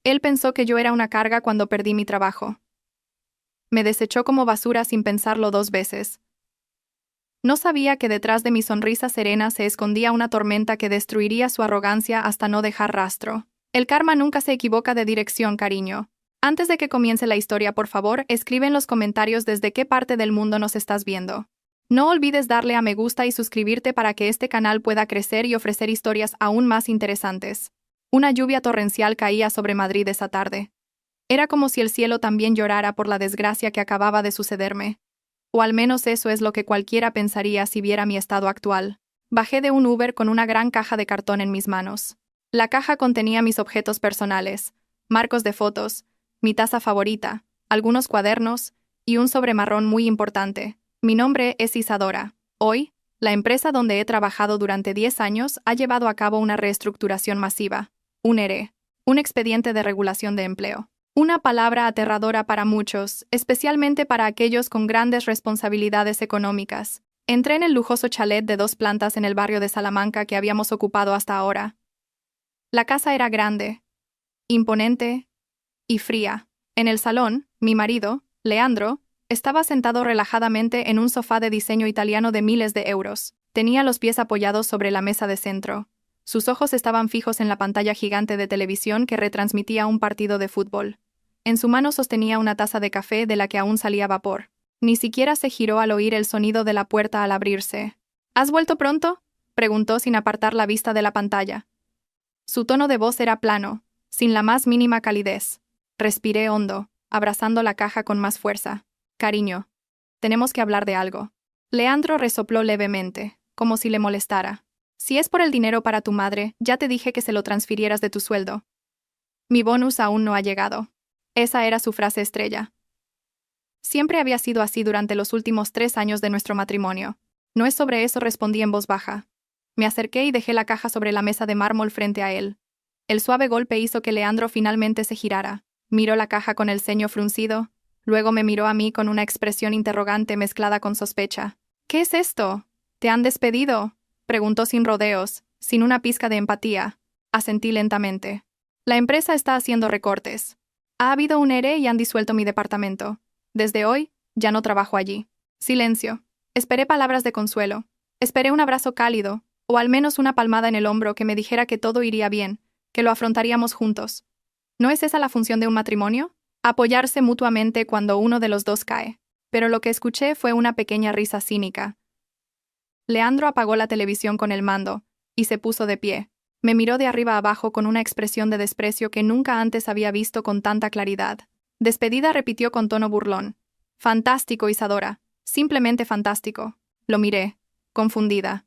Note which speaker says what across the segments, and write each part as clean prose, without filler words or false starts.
Speaker 1: Él pensó que yo era una carga cuando perdí mi trabajo. Me desechó como basura sin pensarlo 2 veces. No sabía que detrás de mi sonrisa serena se escondía una tormenta que destruiría su arrogancia hasta no dejar rastro. El karma nunca se equivoca de dirección, cariño. Antes de que comience la historia, por favor, escribe en los comentarios desde qué parte del mundo nos estás viendo. No olvides darle a me gusta y suscribirte para que este canal pueda crecer y ofrecer historias aún más interesantes. Una lluvia torrencial caía sobre Madrid esa tarde. Era como si el cielo también llorara por la desgracia que acababa de sucederme. O al menos eso es lo que cualquiera pensaría si viera mi estado actual. Bajé de un Uber con una gran caja de cartón en mis manos. La caja contenía mis objetos personales, marcos de fotos, mi taza favorita, algunos cuadernos y un sobre marrón muy importante. Mi nombre es Isadora. Hoy, la empresa donde he trabajado durante 10 años ha llevado a cabo una reestructuración masiva, un ERE, un expediente de regulación de empleo. Una palabra aterradora para muchos, especialmente para aquellos con grandes responsabilidades económicas. Entré en el lujoso chalet de 2 plantas en el barrio de Salamanca que habíamos ocupado hasta ahora. La casa era grande, imponente y fría. En el salón, mi marido, Leandro, estaba sentado relajadamente en un sofá de diseño italiano de miles de euros. Tenía los pies apoyados sobre la mesa de centro. Sus ojos estaban fijos en la pantalla gigante de televisión que retransmitía un partido de fútbol. En su mano sostenía una taza de café de la que aún salía vapor. Ni siquiera se giró al oír el sonido de la puerta al abrirse. ¿Has vuelto pronto?, preguntó sin apartar la vista de la pantalla. Su tono de voz era plano, sin la más mínima calidez. Respiré hondo, abrazando la caja con más fuerza. Cariño, tenemos que hablar de algo. Leandro resopló levemente, como si le molestara. Si es por el dinero para tu madre, ya te dije que se lo transfirieras de tu sueldo. Mi bonus aún no ha llegado. Esa era su frase estrella. Siempre había sido así durante los últimos 3 años de nuestro matrimonio. No es sobre eso, respondí en voz baja. Me acerqué y dejé la caja sobre la mesa de mármol frente a él. El suave golpe hizo que Leandro finalmente se girara. Miró la caja con el ceño fruncido, luego me miró a mí con una expresión interrogante mezclada con sospecha. ¿Qué es esto? ¿Te han despedido?, preguntó sin rodeos, sin una pizca de empatía. Asentí lentamente. La empresa está haciendo recortes. Ha habido un ERE y han disuelto mi departamento. Desde hoy, ya no trabajo allí. Silencio. Esperé palabras de consuelo. Esperé un abrazo cálido, o al menos una palmada en el hombro que me dijera que todo iría bien, que lo afrontaríamos juntos. ¿No es esa la función de un matrimonio? Apoyarse mutuamente cuando uno de los dos cae. Pero lo que escuché fue una pequeña risa cínica. Leandro apagó la televisión con el mando, y se puso de pie. Me miró de arriba abajo con una expresión de desprecio que nunca antes había visto con tanta claridad. Despedida, repitió con tono burlón. Fantástico, Isadora. Simplemente fantástico. Lo miré, confundida.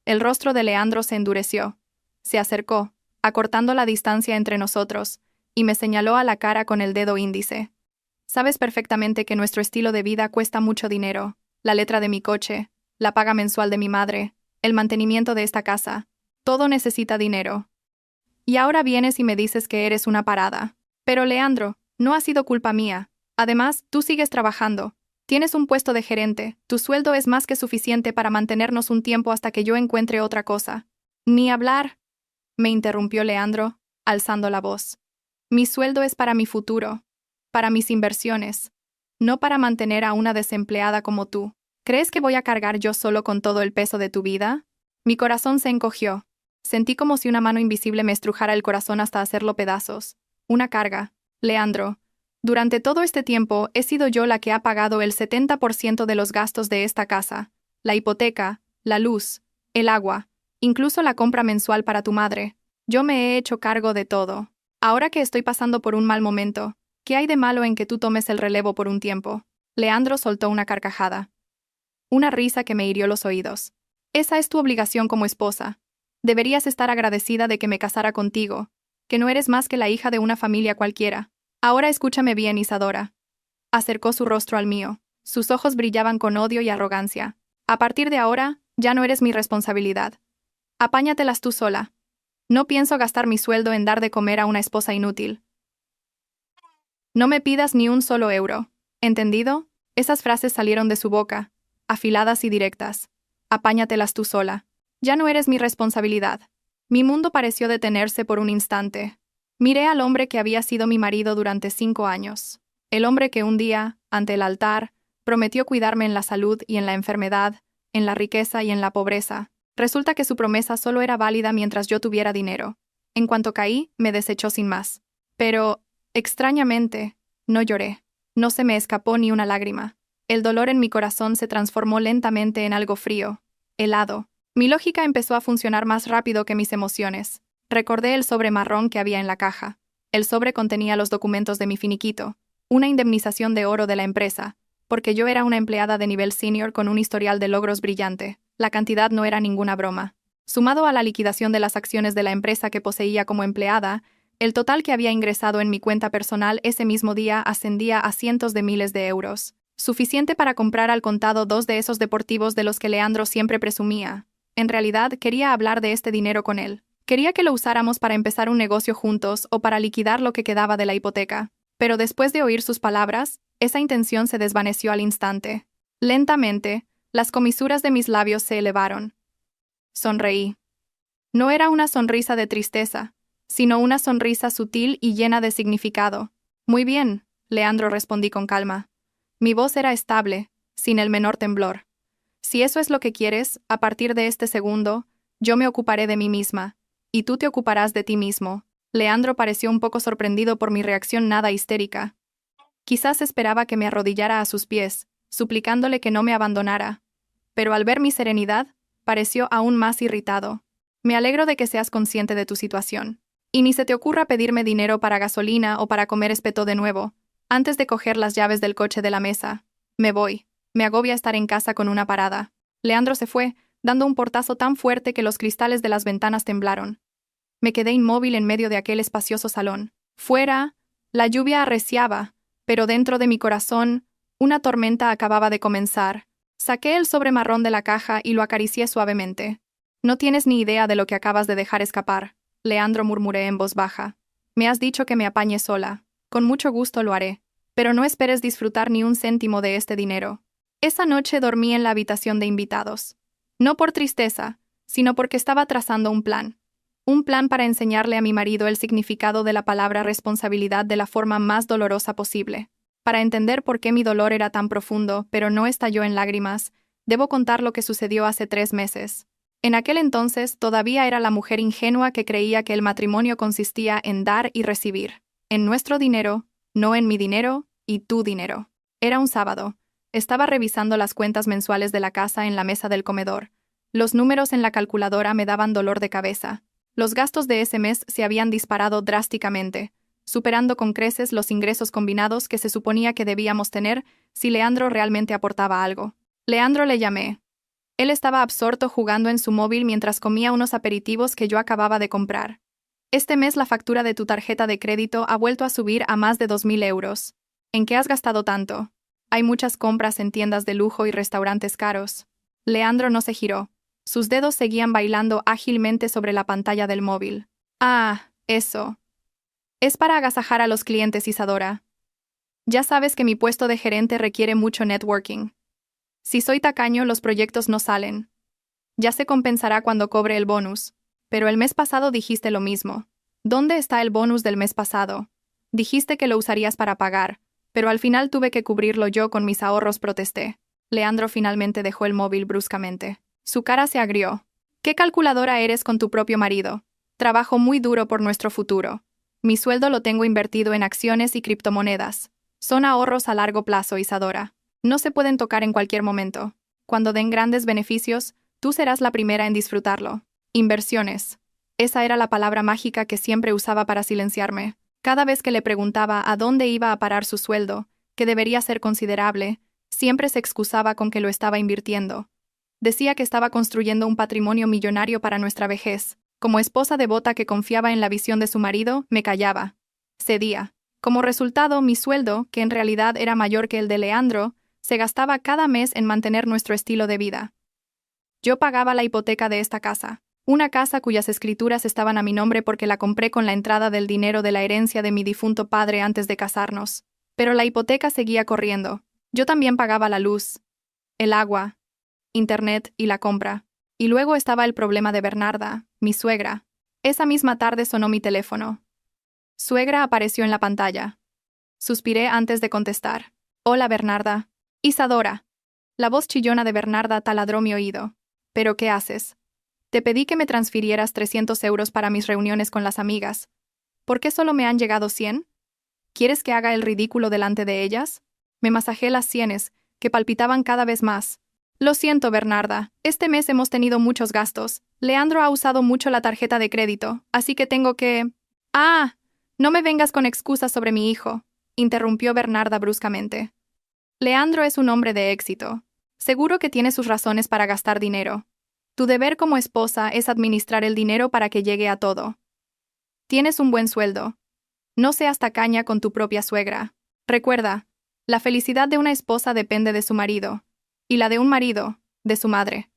Speaker 1: El rostro de Leandro se endureció. Se acercó, acortando la distancia entre nosotros, y me señaló a la cara con el dedo índice. Sabes perfectamente que nuestro estilo de vida cuesta mucho dinero. La letra de mi coche, la paga mensual de mi madre, el mantenimiento de esta casa. Todo necesita dinero. Y ahora vienes y me dices que eres una parada. Pero Leandro, no ha sido culpa mía. Además, tú sigues trabajando. Tienes un puesto de gerente. Tu sueldo es más que suficiente para mantenernos un tiempo hasta que yo encuentre otra cosa. Ni hablar, me interrumpió Leandro, alzando la voz. Mi sueldo es para mi futuro, para mis inversiones, no para mantener a una desempleada como tú. ¿Crees que voy a cargar yo solo con todo el peso de tu vida? Mi corazón se encogió. Sentí como si una mano invisible me estrujara el corazón hasta hacerlo pedazos. Una carga. Leandro, durante todo este tiempo he sido yo la que ha pagado el 70% de los gastos de esta casa, la hipoteca, la luz, el agua, incluso la compra mensual para tu madre. Yo me he hecho cargo de todo. Ahora que estoy pasando por un mal momento, ¿qué hay de malo en que tú tomes el relevo por un tiempo? Leandro soltó una carcajada. Una risa que me hirió los oídos. Esa es tu obligación como esposa. Deberías estar agradecida de que me casara contigo, que no eres más que la hija de una familia cualquiera. Ahora escúchame bien, Isadora. Acercó su rostro al mío. Sus ojos brillaban con odio y arrogancia. A partir de ahora, ya no eres mi responsabilidad. Apáñatelas tú sola. No pienso gastar mi sueldo en dar de comer a una esposa inútil. No me pidas ni un solo euro. ¿Entendido? Esas frases salieron de su boca, afiladas y directas. Apáñatelas tú sola. Ya no eres mi responsabilidad. Mi mundo pareció detenerse por un instante. Miré al hombre que había sido mi marido durante 5 años. El hombre que un día, ante el altar, prometió cuidarme en la salud y en la enfermedad, en la riqueza y en la pobreza. Resulta que su promesa solo era válida mientras yo tuviera dinero. En cuanto caí, me desechó sin más. Pero, extrañamente, no lloré. No se me escapó ni una lágrima. El dolor en mi corazón se transformó lentamente en algo frío, helado. Mi lógica empezó a funcionar más rápido que mis emociones. Recordé el sobre marrón que había en la caja. El sobre contenía los documentos de mi finiquito, una indemnización de oro de la empresa, porque yo era una empleada de nivel senior con un historial de logros brillante. La cantidad no era ninguna broma. Sumado a la liquidación de las acciones de la empresa que poseía como empleada, el total que había ingresado en mi cuenta personal ese mismo día ascendía a cientos de miles de euros, suficiente para comprar al contado 2 de esos deportivos de los que Leandro siempre presumía. En realidad, quería hablar de este dinero con él. Quería que lo usáramos para empezar un negocio juntos o para liquidar lo que quedaba de la hipoteca. Pero después de oír sus palabras, esa intención se desvaneció al instante. Lentamente, las comisuras de mis labios se elevaron. Sonreí. No era una sonrisa de tristeza, sino una sonrisa sutil y llena de significado. Muy bien, Leandro, respondí con calma. Mi voz era estable, sin el menor temblor. Si eso es lo que quieres, a partir de este segundo, yo me ocuparé de mí misma, y tú te ocuparás de ti mismo. Leandro pareció un poco sorprendido por mi reacción nada histérica. Quizás esperaba que me arrodillara a sus pies, suplicándole que no me abandonara. Pero al ver mi serenidad, pareció aún más irritado. Me alegro de que seas consciente de tu situación. Y ni se te ocurra pedirme dinero para gasolina o para comer espeto de nuevo, antes de coger las llaves del coche de la mesa. Me voy. Me agobia estar en casa con una parada. Leandro se fue, dando un portazo tan fuerte que los cristales de las ventanas temblaron. Me quedé inmóvil en medio de aquel espacioso salón. Fuera, la lluvia arreciaba, pero dentro de mi corazón, una tormenta acababa de comenzar. Saqué el sobre marrón de la caja y lo acaricié suavemente. No tienes ni idea de lo que acabas de dejar escapar, Leandro, murmuré en voz baja. Me has dicho que me apañe sola. Con mucho gusto lo haré. Pero no esperes disfrutar ni un céntimo de este dinero. Esa noche dormí en la habitación de invitados. No por tristeza, sino porque estaba trazando un plan. Un plan para enseñarle a mi marido el significado de la palabra responsabilidad de la forma más dolorosa posible. Para entender por qué mi dolor era tan profundo, pero no estalló en lágrimas, debo contar lo que sucedió hace 3 meses. En aquel entonces todavía era la mujer ingenua que creía que el matrimonio consistía en dar y recibir. En nuestro dinero, no en mi dinero y tu dinero. Era un sábado. Estaba revisando las cuentas mensuales de la casa en la mesa del comedor. Los números en la calculadora me daban dolor de cabeza. Los gastos de ese mes se habían disparado drásticamente, superando con creces los ingresos combinados que se suponía que debíamos tener si Leandro realmente aportaba algo. Leandro, le llamé. Él estaba absorto jugando en su móvil mientras comía unos aperitivos que yo acababa de comprar. Este mes la factura de tu tarjeta de crédito ha vuelto a subir a más de 2.000 euros. ¿En qué has gastado tanto? Hay muchas compras en tiendas de lujo y restaurantes caros. Leandro no se giró. Sus dedos seguían bailando ágilmente sobre la pantalla del móvil. Ah, eso. Es para agasajar a los clientes, Isadora. Ya sabes que mi puesto de gerente requiere mucho networking. Si soy tacaño, los proyectos no salen. Ya se compensará cuando cobre el bonus. Pero el mes pasado dijiste lo mismo. ¿Dónde está el bonus del mes pasado? Dijiste que lo usarías para pagar, pero al final tuve que cubrirlo yo con mis ahorros, protesté. Leandro finalmente dejó el móvil bruscamente. Su cara se agrió. ¿Qué calculadora eres con tu propio marido? Trabajo muy duro por nuestro futuro. Mi sueldo lo tengo invertido en acciones y criptomonedas. Son ahorros a largo plazo, Isadora. No se pueden tocar en cualquier momento. Cuando den grandes beneficios, tú serás la primera en disfrutarlo. Inversiones. Esa era la palabra mágica que siempre usaba para silenciarme. Cada vez que le preguntaba a dónde iba a parar su sueldo, que debería ser considerable, siempre se excusaba con que lo estaba invirtiendo. Decía que estaba construyendo un patrimonio millonario para nuestra vejez. Como esposa devota que confiaba en la visión de su marido, me callaba. Cedía. Como resultado, mi sueldo, que en realidad era mayor que el de Leandro, se gastaba cada mes en mantener nuestro estilo de vida. Yo pagaba la hipoteca de esta casa. Una casa cuyas escrituras estaban a mi nombre porque la compré con la entrada del dinero de la herencia de mi difunto padre antes de casarnos. Pero la hipoteca seguía corriendo. Yo también pagaba la luz, el agua, internet y la compra. Y luego estaba el problema de Bernarda, mi suegra. Esa misma tarde sonó mi teléfono. Suegra apareció en la pantalla. Suspiré antes de contestar. Hola, Bernarda. Isadora. La voz chillona de Bernarda taladró mi oído. ¿Pero qué haces? Te pedí que me transfirieras 300 euros para mis reuniones con las amigas. ¿Por qué solo me han llegado 100? ¿Quieres que haga el ridículo delante de ellas? Me masajé las sienes, que palpitaban cada vez más. Lo siento, Bernarda. Este mes hemos tenido muchos gastos. Leandro ha usado mucho la tarjeta de crédito, así que tengo que... ¡Ah! No me vengas con excusas sobre mi hijo, interrumpió Bernarda bruscamente. Leandro es un hombre de éxito. Seguro que tiene sus razones para gastar dinero. Tu deber como esposa es administrar el dinero para que llegue a todo. Tienes un buen sueldo. No seas tacaña con tu propia suegra. Recuerda, la felicidad de una esposa depende de su marido, y la de un marido, de su madre.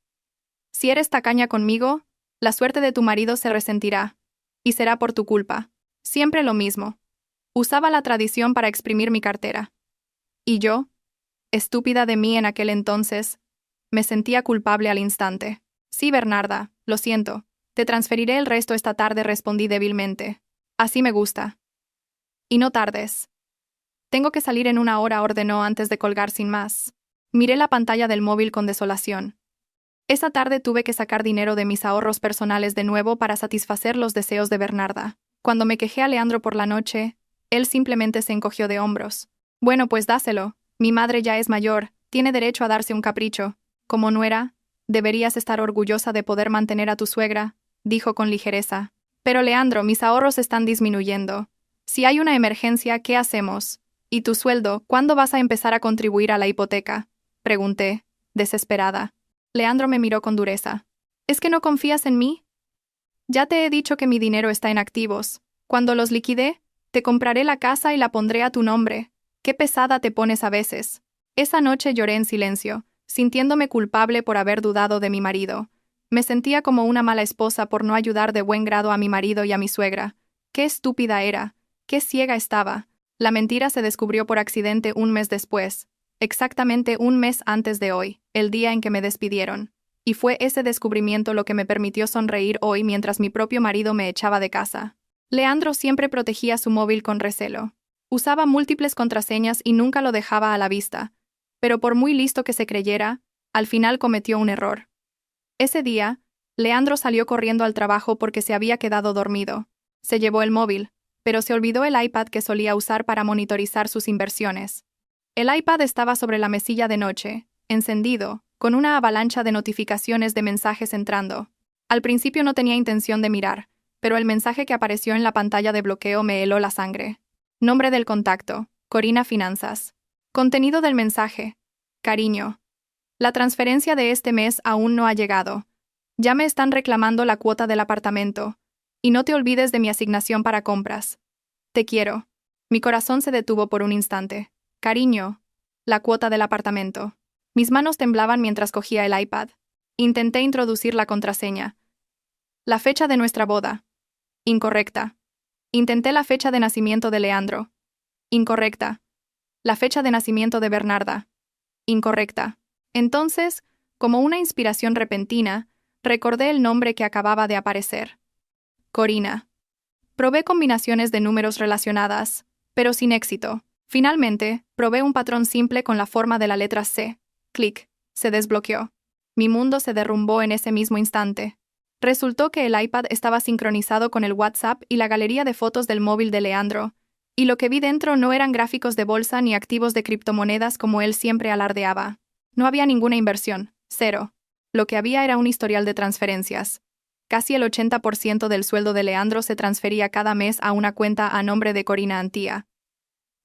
Speaker 1: Si eres tacaña conmigo, la suerte de tu marido se resentirá, y será por tu culpa. Siempre lo mismo. Usaba la tradición para exprimir mi cartera. Y yo, estúpida de mí en aquel entonces, me sentía culpable al instante. Sí, Bernarda, lo siento. Te transferiré el resto esta tarde, respondí débilmente. Así me gusta. Y no tardes. Tengo que salir en una hora, ordenó antes de colgar sin más. Miré la pantalla del móvil con desolación. Esa tarde tuve que sacar dinero de mis ahorros personales de nuevo para satisfacer los deseos de Bernarda. Cuando me quejé a Leandro por la noche, él simplemente se encogió de hombros. Bueno, pues dáselo. Mi madre ya es mayor, tiene derecho a darse un capricho. Como nuera, deberías estar orgullosa de poder mantener a tu suegra, dijo con ligereza. Pero Leandro, mis ahorros están disminuyendo. Si hay una emergencia, ¿qué hacemos? ¿Y tu sueldo, cuándo vas a empezar a contribuir a la hipoteca? Pregunté, desesperada. Leandro me miró con dureza. ¿Es que no confías en mí? Ya te he dicho que mi dinero está en activos. Cuando los liquide, te compraré la casa y la pondré a tu nombre. Qué pesada te pones a veces. Esa noche lloré en silencio, sintiéndome culpable por haber dudado de mi marido. Me sentía como una mala esposa por no ayudar de buen grado a mi marido y a mi suegra. Qué estúpida era, qué ciega estaba. La mentira se descubrió por accidente un mes después, exactamente un mes antes de hoy, el día en que me despidieron. Y fue ese descubrimiento lo que me permitió sonreír hoy mientras mi propio marido me echaba de casa. Leandro siempre protegía su móvil con recelo. Usaba múltiples contraseñas y nunca lo dejaba a la vista. Pero por muy listo que se creyera, al final cometió un error. Ese día, Leandro salió corriendo al trabajo porque se había quedado dormido. Se llevó el móvil, pero se olvidó el iPad que solía usar para monitorizar sus inversiones. El iPad estaba sobre la mesilla de noche, encendido, con una avalancha de notificaciones de mensajes entrando. Al principio no tenía intención de mirar, pero el mensaje que apareció en la pantalla de bloqueo me heló la sangre. Nombre del contacto: Corina Finanzas. Contenido del mensaje: cariño. La transferencia de este mes aún no ha llegado. Ya me están reclamando la cuota del apartamento. Y no te olvides de mi asignación para compras. Te quiero. Mi corazón se detuvo por un instante. Cariño. La cuota del apartamento. Mis manos temblaban mientras cogía el iPad. Intenté introducir la contraseña. La fecha de nuestra boda. Incorrecta. Intenté la fecha de nacimiento de Leandro. Incorrecta. La fecha de nacimiento de Bernarda. Incorrecta. Entonces, como una inspiración repentina, recordé el nombre que acababa de aparecer. Corina. Probé combinaciones de números relacionadas, pero sin éxito. Finalmente, probé un patrón simple con la forma de la letra C. Clic. Se desbloqueó. Mi mundo se derrumbó en ese mismo instante. Resultó que el iPad estaba sincronizado con el WhatsApp y la galería de fotos del móvil de Leandro, y lo que vi dentro no eran gráficos de bolsa ni activos de criptomonedas como él siempre alardeaba. No había ninguna inversión, cero. Lo que había era un historial de transferencias. Casi el 80% del sueldo de Leandro se transfería cada mes a una cuenta a nombre de Corina Antía.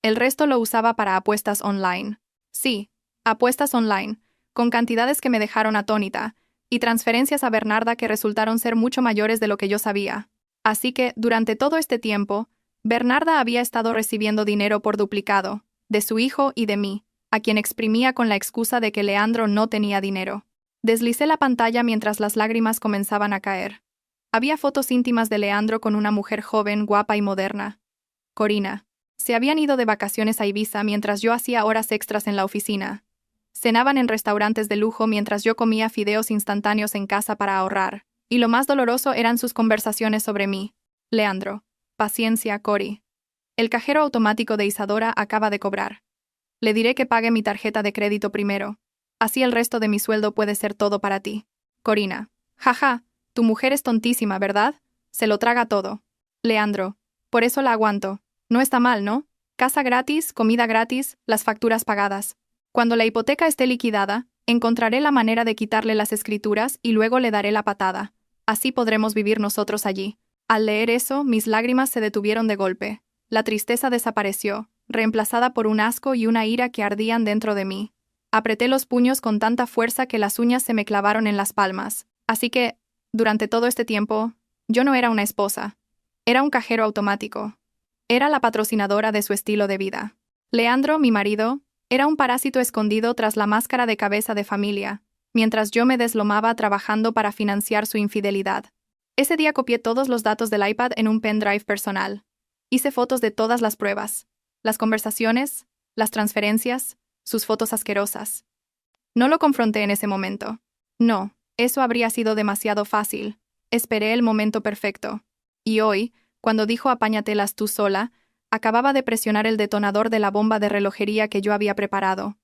Speaker 1: El resto lo usaba para apuestas online. Sí, apuestas online, con cantidades que me dejaron atónita, y transferencias a Bernarda que resultaron ser mucho mayores de lo que yo sabía. Así que, durante todo este tiempo, Bernarda había estado recibiendo dinero por duplicado, de su hijo y de mí, a quien exprimía con la excusa de que Leandro no tenía dinero. Deslicé la pantalla mientras las lágrimas comenzaban a caer. Había fotos íntimas de Leandro con una mujer joven, guapa y moderna. Corina. Se habían ido de vacaciones a Ibiza mientras yo hacía horas extras en la oficina. Cenaban en restaurantes de lujo mientras yo comía fideos instantáneos en casa para ahorrar. Y lo más doloroso eran sus conversaciones sobre mí. Leandro. Paciencia, Cori. El cajero automático de Isadora acaba de cobrar. Le diré que pague mi tarjeta de crédito primero. Así el resto de mi sueldo puede ser todo para ti. Corina. Jaja, tu mujer es tontísima, ¿verdad? Se lo traga todo. Leandro. Por eso la aguanto. No está mal, ¿no? Casa gratis, comida gratis, las facturas pagadas. Cuando la hipoteca esté liquidada, encontraré la manera de quitarle las escrituras y luego le daré la patada. Así podremos vivir nosotros allí. Al leer eso, mis lágrimas se detuvieron de golpe. La tristeza desapareció, reemplazada por un asco y una ira que ardían dentro de mí. Apreté los puños con tanta fuerza que las uñas se me clavaron en las palmas. Así que, durante todo este tiempo, yo no era una esposa. Era un cajero automático. Era la patrocinadora de su estilo de vida. Leandro, mi marido, era un parásito escondido tras la máscara de cabeza de familia, mientras yo me deslomaba trabajando para financiar su infidelidad. Ese día copié todos los datos del iPad en un pendrive personal. Hice fotos de todas las pruebas, las conversaciones, las transferencias, sus fotos asquerosas. No lo confronté en ese momento. No, eso habría sido demasiado fácil. Esperé el momento perfecto. Y hoy, cuando dijo apáñatelas tú sola, acababa de presionar el detonador de la bomba de relojería que yo había preparado.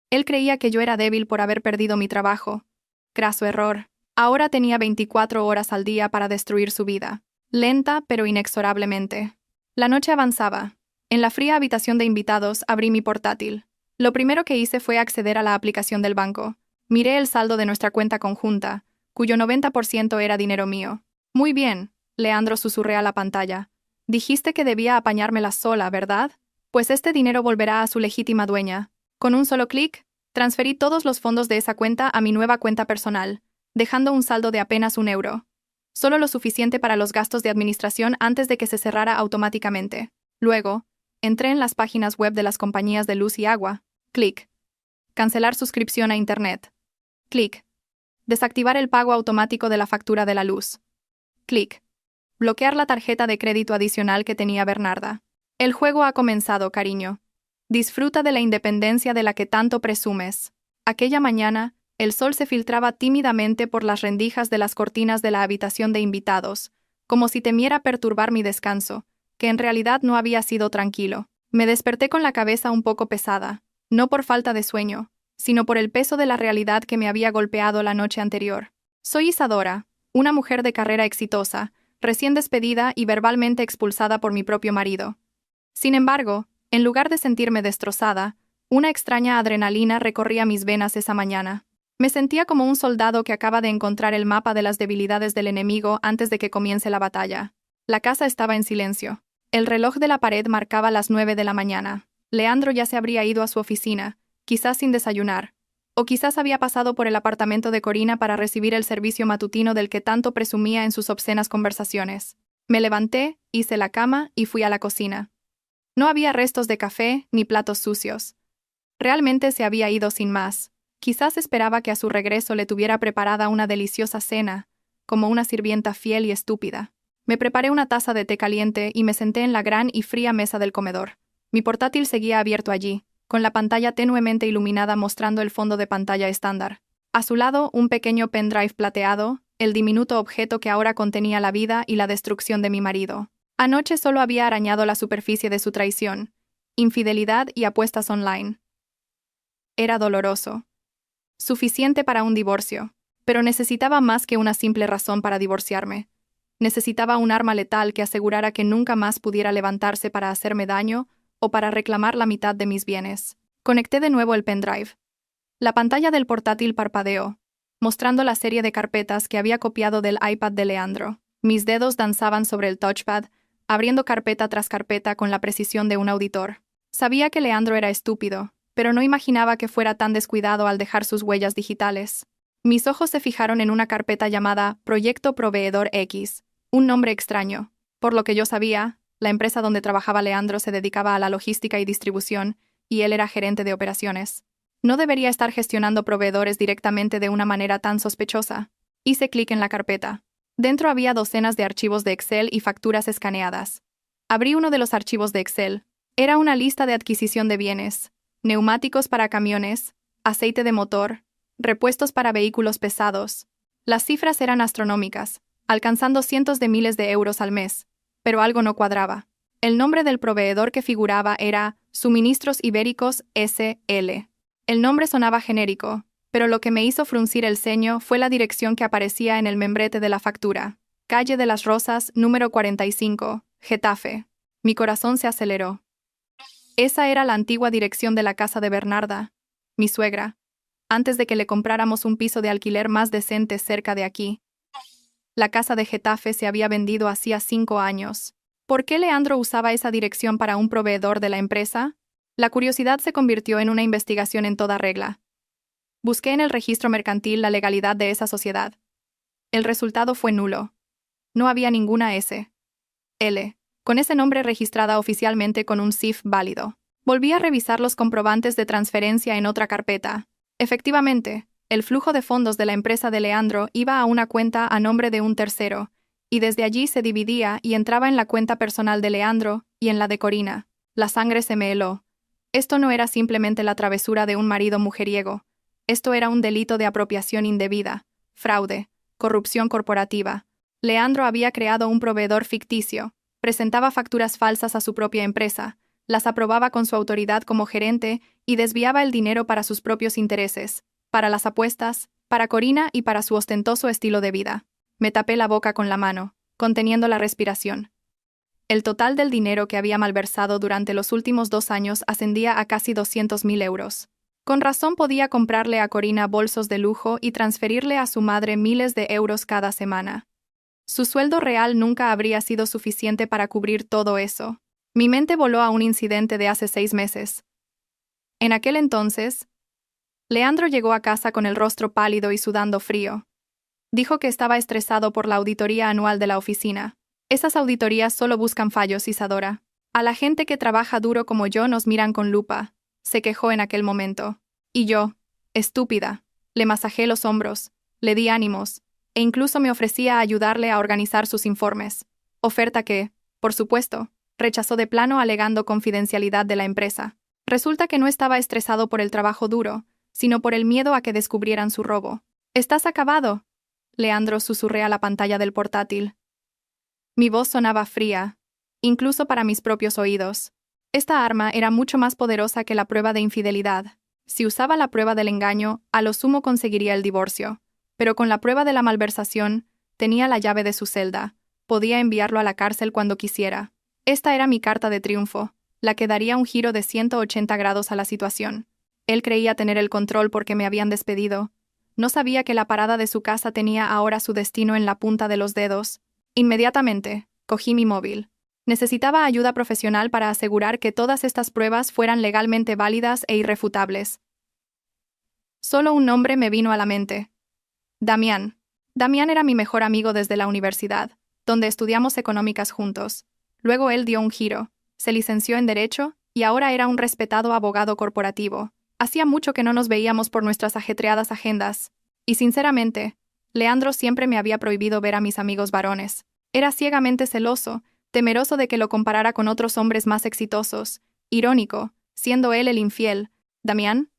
Speaker 1: Él creía que yo era débil por haber perdido mi trabajo. Craso error. Ahora tenía 24 horas al día para destruir su vida. Lenta, pero inexorablemente. La noche avanzaba. En la fría habitación de invitados abrí mi portátil. Lo primero que hice fue acceder a la aplicación del banco. Miré el saldo de nuestra cuenta conjunta, cuyo 90% era dinero mío. Muy bien, Leandro susurré a la pantalla. Dijiste que debía apañármela sola, ¿verdad? Pues este dinero volverá a su legítima dueña. Con un solo clic, transferí todos los fondos de esa cuenta a mi nueva cuenta personal, dejando un saldo de apenas €1. Solo lo suficiente para los gastos de administración antes de que se cerrara automáticamente. Luego, entré en las páginas web de las compañías de luz y agua. Clic. Cancelar suscripción a Internet. Clic. Desactivar el pago automático de la factura de la luz. Clic. Bloquear la tarjeta de crédito adicional que tenía Bernarda. El juego ha comenzado, cariño. Disfruta de la independencia de la que tanto presumes. Aquella mañana, el sol se filtraba tímidamente por las rendijas de las cortinas de la habitación de invitados, como si temiera perturbar mi descanso, que en realidad no había sido tranquilo. Me desperté con la cabeza un poco pesada, no por falta de sueño, sino por el peso de la realidad que me había golpeado la noche anterior. Soy Isadora, una mujer de carrera exitosa, recién despedida y verbalmente expulsada por mi propio marido. Sin embargo, en lugar de sentirme destrozada, una extraña adrenalina recorría mis venas esa mañana. Me sentía como un soldado que acaba de encontrar el mapa de las debilidades del enemigo antes de que comience la batalla. La casa estaba en silencio. El reloj de la pared marcaba las 9 de la mañana. Leandro ya se habría ido a su oficina, quizás sin desayunar, o quizás había pasado por el apartamento de Corina para recibir el servicio matutino del que tanto presumía en sus obscenas conversaciones. Me levanté, hice la cama y fui a la cocina. No había restos de café ni platos sucios. Realmente se había ido sin más. Quizás esperaba que a su regreso le tuviera preparada una deliciosa cena, como una sirvienta fiel y estúpida. Me preparé una taza de té caliente y me senté en la gran y fría mesa del comedor. Mi portátil seguía abierto allí, con la pantalla tenuemente iluminada mostrando el fondo de pantalla estándar. A su lado, un pequeño pendrive plateado, el diminuto objeto que ahora contenía la vida y la destrucción de mi marido. Anoche solo había arañado la superficie de su traición, infidelidad y apuestas online. Era doloroso. Suficiente para un divorcio, pero necesitaba más que una simple razón para divorciarme. Necesitaba un arma letal que asegurara que nunca más pudiera levantarse para hacerme daño o para reclamar la mitad de mis bienes. Conecté de nuevo el pendrive. La pantalla del portátil parpadeó, mostrando la serie de carpetas que había copiado del iPad de Leandro. Mis dedos danzaban sobre el touchpad, abriendo carpeta tras carpeta con la precisión de un auditor. Sabía que Leandro era estúpido, pero no imaginaba que fuera tan descuidado al dejar sus huellas digitales. Mis ojos se fijaron en una carpeta llamada Proyecto Proveedor X, un nombre extraño. Por lo que yo sabía, la empresa donde trabajaba Leandro se dedicaba a la logística y distribución, y él era gerente de operaciones. No debería estar gestionando proveedores directamente de una manera tan sospechosa. Hice clic en la carpeta. Dentro había docenas de archivos de Excel y facturas escaneadas. Abrí uno de los archivos de Excel. Era una lista de adquisición de bienes: neumáticos para camiones, aceite de motor, repuestos para vehículos pesados. Las cifras eran astronómicas, alcanzando cientos de miles de euros al mes, pero algo no cuadraba. El nombre del proveedor que figuraba era Suministros Ibéricos S.L. El nombre sonaba genérico, pero lo que me hizo fruncir el ceño fue la dirección que aparecía en el membrete de la factura. Calle de las Rosas, número 45, Getafe. Mi corazón se aceleró. Esa era la antigua dirección de la casa de Bernarda, mi suegra, antes de que le compráramos un piso de alquiler más decente cerca de aquí. La casa de Getafe se había vendido hacía 5 años. ¿Por qué Leandro usaba esa dirección para un proveedor de la empresa? La curiosidad se convirtió en una investigación en toda regla. Busqué en el registro mercantil la legalidad de esa sociedad. El resultado fue nulo. No había ninguna S.L. con ese nombre registrada oficialmente con un CIF válido. Volví a revisar los comprobantes de transferencia en otra carpeta. Efectivamente, el flujo de fondos de la empresa de Leandro iba a una cuenta a nombre de un tercero, y desde allí se dividía y entraba en la cuenta personal de Leandro y en la de Corina. La sangre se me heló. Esto no era simplemente la travesura de un marido mujeriego. Esto era un delito de apropiación indebida, fraude, corrupción corporativa. Leandro había creado un proveedor ficticio, presentaba facturas falsas a su propia empresa, las aprobaba con su autoridad como gerente y desviaba el dinero para sus propios intereses, para las apuestas, para Corina y para su ostentoso estilo de vida. Me tapé la boca con la mano, conteniendo la respiración. El total del dinero que había malversado durante los últimos 2 años ascendía a casi 200.000 euros. Con razón podía comprarle a Corina bolsos de lujo y transferirle a su madre miles de euros cada semana. Su sueldo real nunca habría sido suficiente para cubrir todo eso. Mi mente voló a un incidente de hace 6 meses. En aquel entonces, Leandro llegó a casa con el rostro pálido y sudando frío. Dijo que estaba estresado por la auditoría anual de la oficina. Esas auditorías solo buscan fallos, Isadora. A la gente que trabaja duro como yo nos miran con lupa, se quejó en aquel momento. Y yo, estúpida, le masajé los hombros, le di ánimos, e incluso me ofrecía a ayudarle a organizar sus informes. Oferta que, por supuesto, rechazó de plano alegando confidencialidad de la empresa. Resulta que no estaba estresado por el trabajo duro, sino por el miedo a que descubrieran su robo. «¿Estás acabado?», Leandro susurré a la pantalla del portátil. Mi voz sonaba fría, incluso para mis propios oídos. Esta arma era mucho más poderosa que la prueba de infidelidad. Si usaba la prueba del engaño, a lo sumo conseguiría el divorcio. Pero con la prueba de la malversación, tenía la llave de su celda. Podía enviarlo a la cárcel cuando quisiera. Esta era mi carta de triunfo, la que daría un giro de 180 grados a la situación. Él creía tener el control porque me habían despedido. No sabía que la parada de su casa tenía ahora su destino en la punta de los dedos. Inmediatamente, cogí mi móvil. Necesitaba ayuda profesional para asegurar que todas estas pruebas fueran legalmente válidas e irrefutables. Solo un nombre me vino a la mente. Damián. Damián era mi mejor amigo desde la universidad, donde estudiamos económicas juntos. Luego él dio un giro, se licenció en Derecho y ahora era un respetado abogado corporativo. Hacía mucho que no nos veíamos por nuestras ajetreadas agendas. Y sinceramente, Leandro siempre me había prohibido ver a mis amigos varones. Era ciegamente celoso, temeroso de que lo comparara con otros hombres más exitosos. Irónico, siendo él el infiel. «¿Damián?»,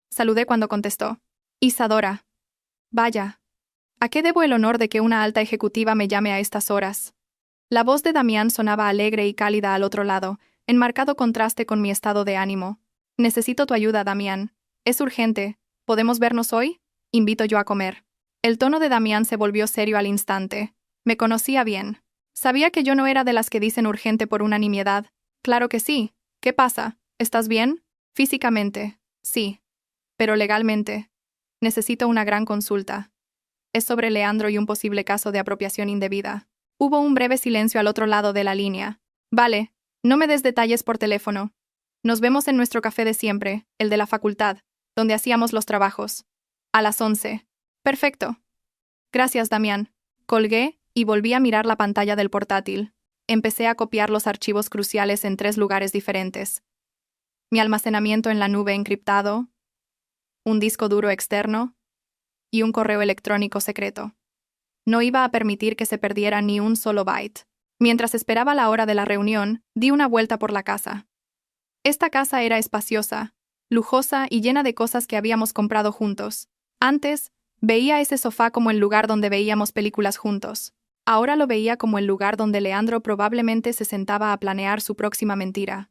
Speaker 1: saludé cuando contestó. «Isadora». «Vaya. ¿A qué debo el honor de que una alta ejecutiva me llame a estas horas?». La voz de Damián sonaba alegre y cálida al otro lado, en marcado contraste con mi estado de ánimo. «Necesito tu ayuda, Damián. Es urgente. ¿Podemos vernos hoy?», invito yo a comer. El tono de Damián se volvió serio al instante. Me conocía bien. Sabía que yo no era de las que dicen urgente por unanimidad. «Claro que sí. ¿Qué pasa? ¿Estás bien?». «Físicamente, sí. Pero legalmente. Necesito una gran consulta. Es sobre Leandro y un posible caso de apropiación indebida». Hubo un breve silencio al otro lado de la línea. «Vale, no me des detalles por teléfono. Nos vemos en nuestro café de siempre, el de la facultad, donde hacíamos los trabajos. A las 11. «Perfecto». «Gracias, Damián». Colgué y volví a mirar la pantalla del portátil. Empecé a copiar los archivos cruciales en 3 lugares diferentes. Mi almacenamiento en la nube encriptado, un disco duro externo y un correo electrónico secreto. No iba a permitir que se perdiera ni un solo byte. Mientras esperaba la hora de la reunión, di una vuelta por la casa. Esta casa era espaciosa, lujosa y llena de cosas que habíamos comprado juntos. Antes, veía ese sofá como el lugar donde veíamos películas juntos. Ahora lo veía como el lugar donde Leandro probablemente se sentaba a planear su próxima mentira.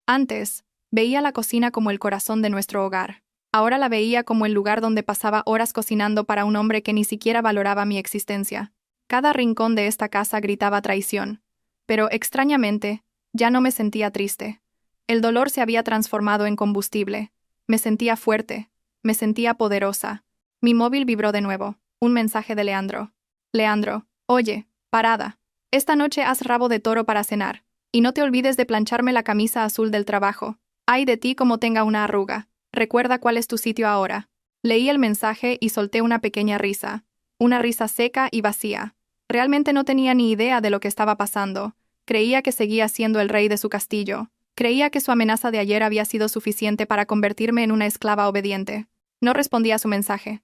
Speaker 1: Antes, veía la cocina como el corazón de nuestro hogar. Ahora la veía como el lugar donde pasaba horas cocinando para un hombre que ni siquiera valoraba mi existencia. Cada rincón de esta casa gritaba traición. Pero, extrañamente, ya no me sentía triste. El dolor se había transformado en combustible. Me sentía fuerte. Me sentía poderosa. Mi móvil vibró de nuevo. Un mensaje de Leandro. Leandro, oye, parada. Esta noche haz rabo de toro para cenar. Y no te olvides de plancharme la camisa azul del trabajo. Ay de ti como tenga una arruga. Recuerda cuál es tu sitio ahora. Leí el mensaje y solté una pequeña risa. Una risa seca y vacía. Realmente no tenía ni idea de lo que estaba pasando. Creía que seguía siendo el rey de su castillo. Creía que su amenaza de ayer había sido suficiente para convertirme en una esclava obediente. No respondí a su mensaje.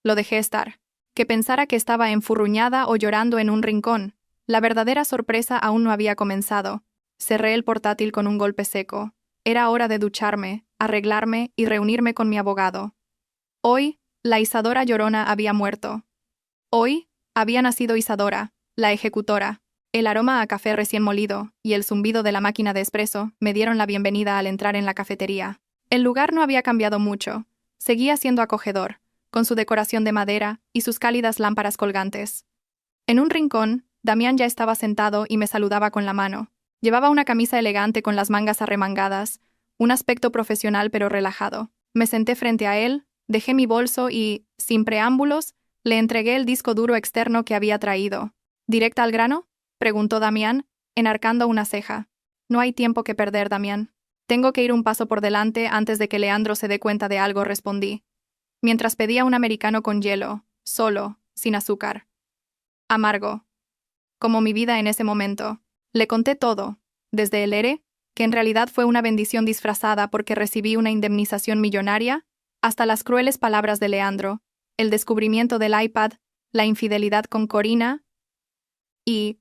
Speaker 1: Lo dejé estar. Que pensara que estaba enfurruñada o llorando en un rincón. La verdadera sorpresa aún no había comenzado. Cerré el portátil con un golpe seco. Era hora de ducharme, arreglarme y reunirme con mi abogado. Hoy, la Isadora Llorona había muerto. Hoy, había nacido Isadora, la ejecutora. El aroma a café recién molido y el zumbido de la máquina de espresso me dieron la bienvenida al entrar en la cafetería. El lugar no había cambiado mucho. Seguía siendo acogedor, con su decoración de madera y sus cálidas lámparas colgantes. En un rincón, Damián ya estaba sentado y me saludaba con la mano. Llevaba una camisa elegante con las mangas arremangadas, un aspecto profesional pero relajado. Me senté frente a él, dejé mi bolso y, sin preámbulos, le entregué el disco duro externo que había traído. ¿Directa al grano?, preguntó Damián, enarcando una ceja. No hay tiempo que perder, Damián. Tengo que ir un paso por delante antes de que Leandro se dé cuenta de algo, respondí. Mientras pedía un americano con hielo, solo, sin azúcar. Amargo. Como mi vida en ese momento. Le conté todo, desde el ERE, que en realidad fue una bendición disfrazada porque recibí una indemnización millonaria, hasta las crueles palabras de Leandro, el descubrimiento del iPad, la infidelidad con Corina y,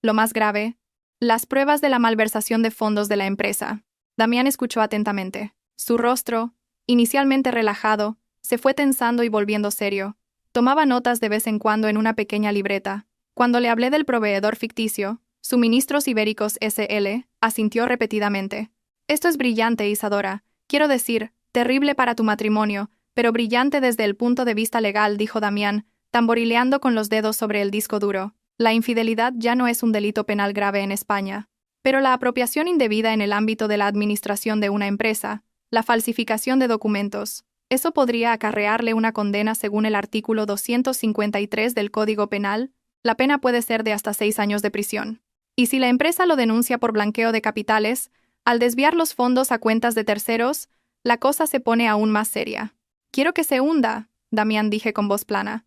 Speaker 1: lo más grave, las pruebas de la malversación de fondos de la empresa. Damián escuchó atentamente. Su rostro, inicialmente relajado, se fue tensando y volviendo serio. Tomaba notas de vez en cuando en una pequeña libreta. Cuando le hablé del proveedor ficticio, Suministros Ibéricos S.L., asintió repetidamente. Esto es brillante, Isadora. Quiero decir, terrible para tu matrimonio, pero brillante desde el punto de vista legal, dijo Damián, tamborileando con los dedos sobre el disco duro. La infidelidad ya no es un delito penal grave en España. Pero la apropiación indebida en el ámbito de la administración de una empresa, la falsificación de documentos, eso podría acarrearle una condena según el artículo 253 del Código Penal. La pena puede ser de hasta 6 años de prisión. Y si la empresa lo denuncia por blanqueo de capitales, al desviar los fondos a cuentas de terceros, la cosa se pone aún más seria. Quiero que se hunda, Damián, dije con voz plana.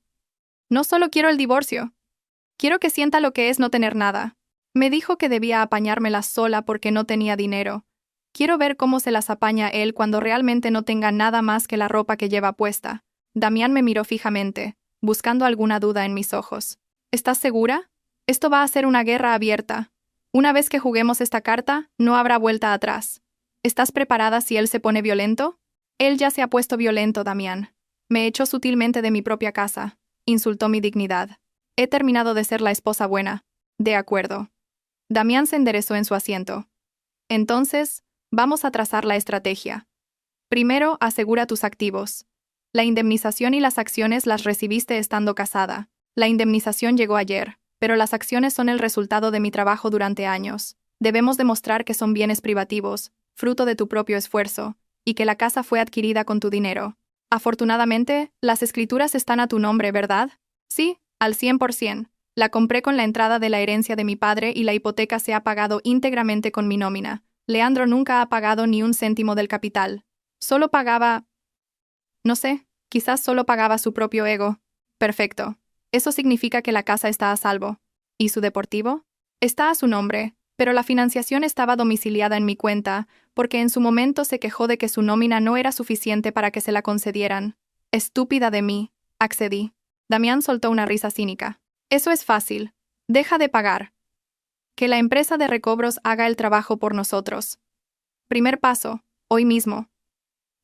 Speaker 1: No solo quiero el divorcio. Quiero que sienta lo que es no tener nada. Me dijo que debía apañármelas sola porque no tenía dinero. Quiero ver cómo se las apaña él cuando realmente no tenga nada más que la ropa que lleva puesta. Damián me miró fijamente, buscando alguna duda en mis ojos. ¿Estás segura? Esto va a ser una guerra abierta. Una vez que juguemos esta carta, no habrá vuelta atrás. ¿Estás preparada si él se pone violento? Él ya se ha puesto violento, Damián. Me echó sutilmente de mi propia casa. Insultó mi dignidad. He terminado de ser la esposa buena. De acuerdo. Damián se enderezó en su asiento. Entonces, vamos a trazar la estrategia. Primero, asegura tus activos. La indemnización y las acciones las recibiste estando casada. La indemnización llegó ayer, pero las acciones son el resultado de mi trabajo durante años. Debemos demostrar que son bienes privativos, fruto de tu propio esfuerzo, y que la casa fue adquirida con tu dinero. Afortunadamente, las escrituras están a tu nombre, ¿verdad? Sí, al 100%. La compré con la entrada de la herencia de mi padre y la hipoteca se ha pagado íntegramente con mi nómina. Leandro nunca ha pagado ni un céntimo del capital. Solo pagaba... No sé, quizás solo pagaba su propio ego. Perfecto. Eso significa que la casa está a salvo. ¿Y su deportivo? Está a su nombre, pero la financiación estaba domiciliada en mi cuenta, porque en su momento se quejó de que su nómina no era suficiente para que se la concedieran. Estúpida de mí, accedí. Damián soltó una risa cínica. Eso es fácil. Deja de pagar. Que la empresa de recobros haga el trabajo por nosotros. Primer paso, hoy mismo.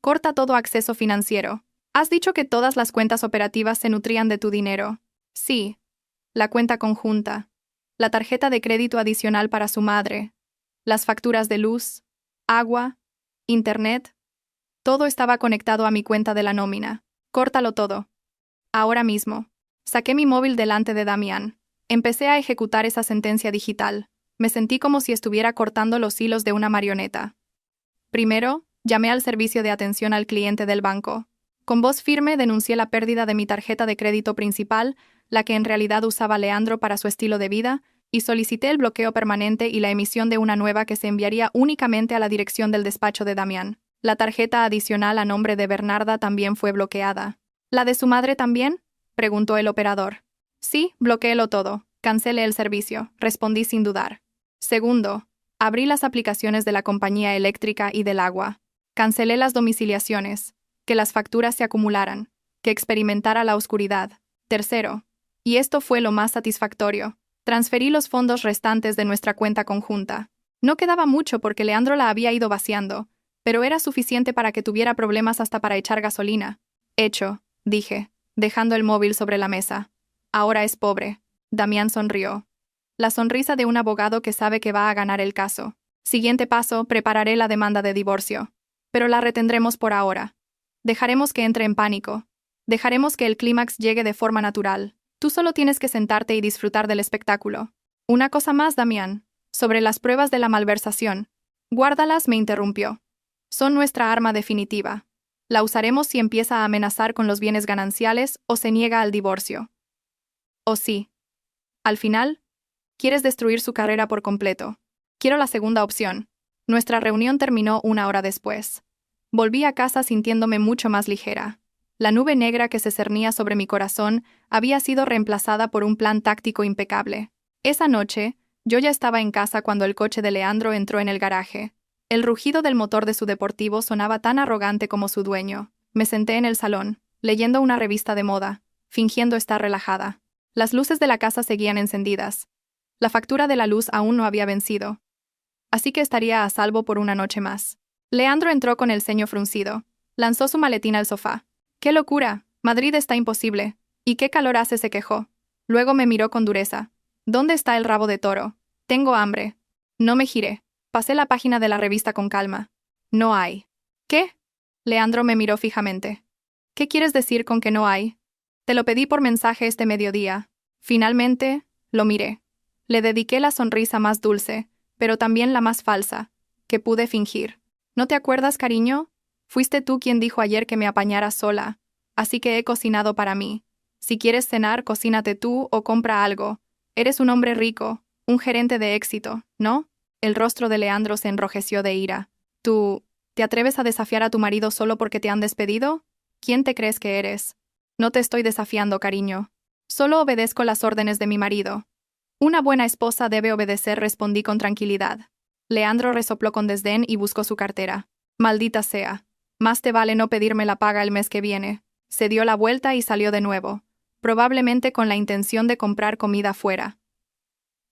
Speaker 1: Corta todo acceso financiero. Has dicho que todas las cuentas operativas se nutrían de tu dinero. Sí. la cuenta conjunta, la tarjeta de crédito adicional para su madre, las facturas de luz, agua, internet. Todo estaba conectado a mi cuenta de la nómina. Córtalo todo. Ahora mismo. Saqué mi móvil delante de Damián. Empecé a ejecutar esa sentencia digital. Me sentí como si estuviera cortando los hilos de una marioneta. Primero, llamé al servicio de atención al cliente del banco. Con voz firme denuncié la pérdida de mi tarjeta de crédito principal, la que en realidad usaba Leandro para su estilo de vida, y solicité el bloqueo permanente y la emisión de una nueva que se enviaría únicamente a la dirección del despacho de Damián. La tarjeta adicional a nombre de Bernarda también fue bloqueada. ¿La de su madre también?, preguntó el operador. Sí, bloquéelo todo. Cancele el servicio, respondí sin dudar. Segundo, abrí las aplicaciones de la compañía eléctrica y del agua. Cancelé las domiciliaciones, que las facturas se acumularan, que experimentara la oscuridad. Tercero, y esto fue lo más satisfactorio, transferí los fondos restantes de nuestra cuenta conjunta. No quedaba mucho porque Leandro la había ido vaciando, pero era suficiente para que tuviera problemas hasta para echar gasolina. Hecho, dije, dejando el móvil sobre la mesa. Ahora es pobre. Damián sonrió. La sonrisa de un abogado que sabe que va a ganar el caso. Siguiente paso, prepararé la demanda de divorcio. Pero la retendremos por ahora. Dejaremos que entre en pánico. Dejaremos que el clímax llegue de forma natural. Tú solo tienes que sentarte y disfrutar del espectáculo. Una cosa más, Damián. Sobre las pruebas de la malversación. Guárdalas, me interrumpió. Son nuestra arma definitiva. La usaremos si empieza a amenazar con los bienes gananciales o se niega al divorcio. O sí. Al final, quieres destruir su carrera por completo. Quiero la segunda opción. Nuestra reunión terminó 1 hora después. Volví a casa sintiéndome mucho más ligera. La nube negra que se cernía sobre mi corazón había sido reemplazada por un plan táctico impecable. Esa noche, yo ya estaba en casa cuando el coche de Leandro entró en el garaje. El rugido del motor de su deportivo sonaba tan arrogante como su dueño. Me senté en el salón, leyendo una revista de moda, fingiendo estar relajada. Las luces de la casa seguían encendidas. La factura de la luz aún no había vencido. Así que estaría a salvo por una noche más. Leandro entró con el ceño fruncido. Lanzó su maletín al sofá. ¡Qué locura! Madrid está imposible. ¿Y qué calor hace?, se quejó. Luego me miró con dureza. ¿Dónde está el rabo de toro? Tengo hambre. No me giré. Pasé la página de la revista con calma. No hay. ¿Qué? Leandro me miró fijamente. ¿Qué quieres decir con que no hay? Te lo pedí por mensaje este mediodía. Finalmente, lo miré. Le dediqué la sonrisa más dulce, pero también la más falsa, que pude fingir. ¿No te acuerdas, cariño? Fuiste tú quien dijo ayer que me apañara sola, así que he cocinado para mí. Si quieres cenar, cocínate tú o compra algo. Eres un hombre rico, un gerente de éxito, ¿no? El rostro de Leandro se enrojeció de ira. ¿Tú te atreves a desafiar a tu marido solo porque te han despedido? ¿Quién te crees que eres? No te estoy desafiando, cariño. Solo obedezco las órdenes de mi marido. Una buena esposa debe obedecer, respondí con tranquilidad. Leandro resopló con desdén y buscó su cartera. Maldita sea. Más te vale no pedirme la paga el mes que viene. Se dio la vuelta y salió de nuevo, probablemente con la intención de comprar comida fuera.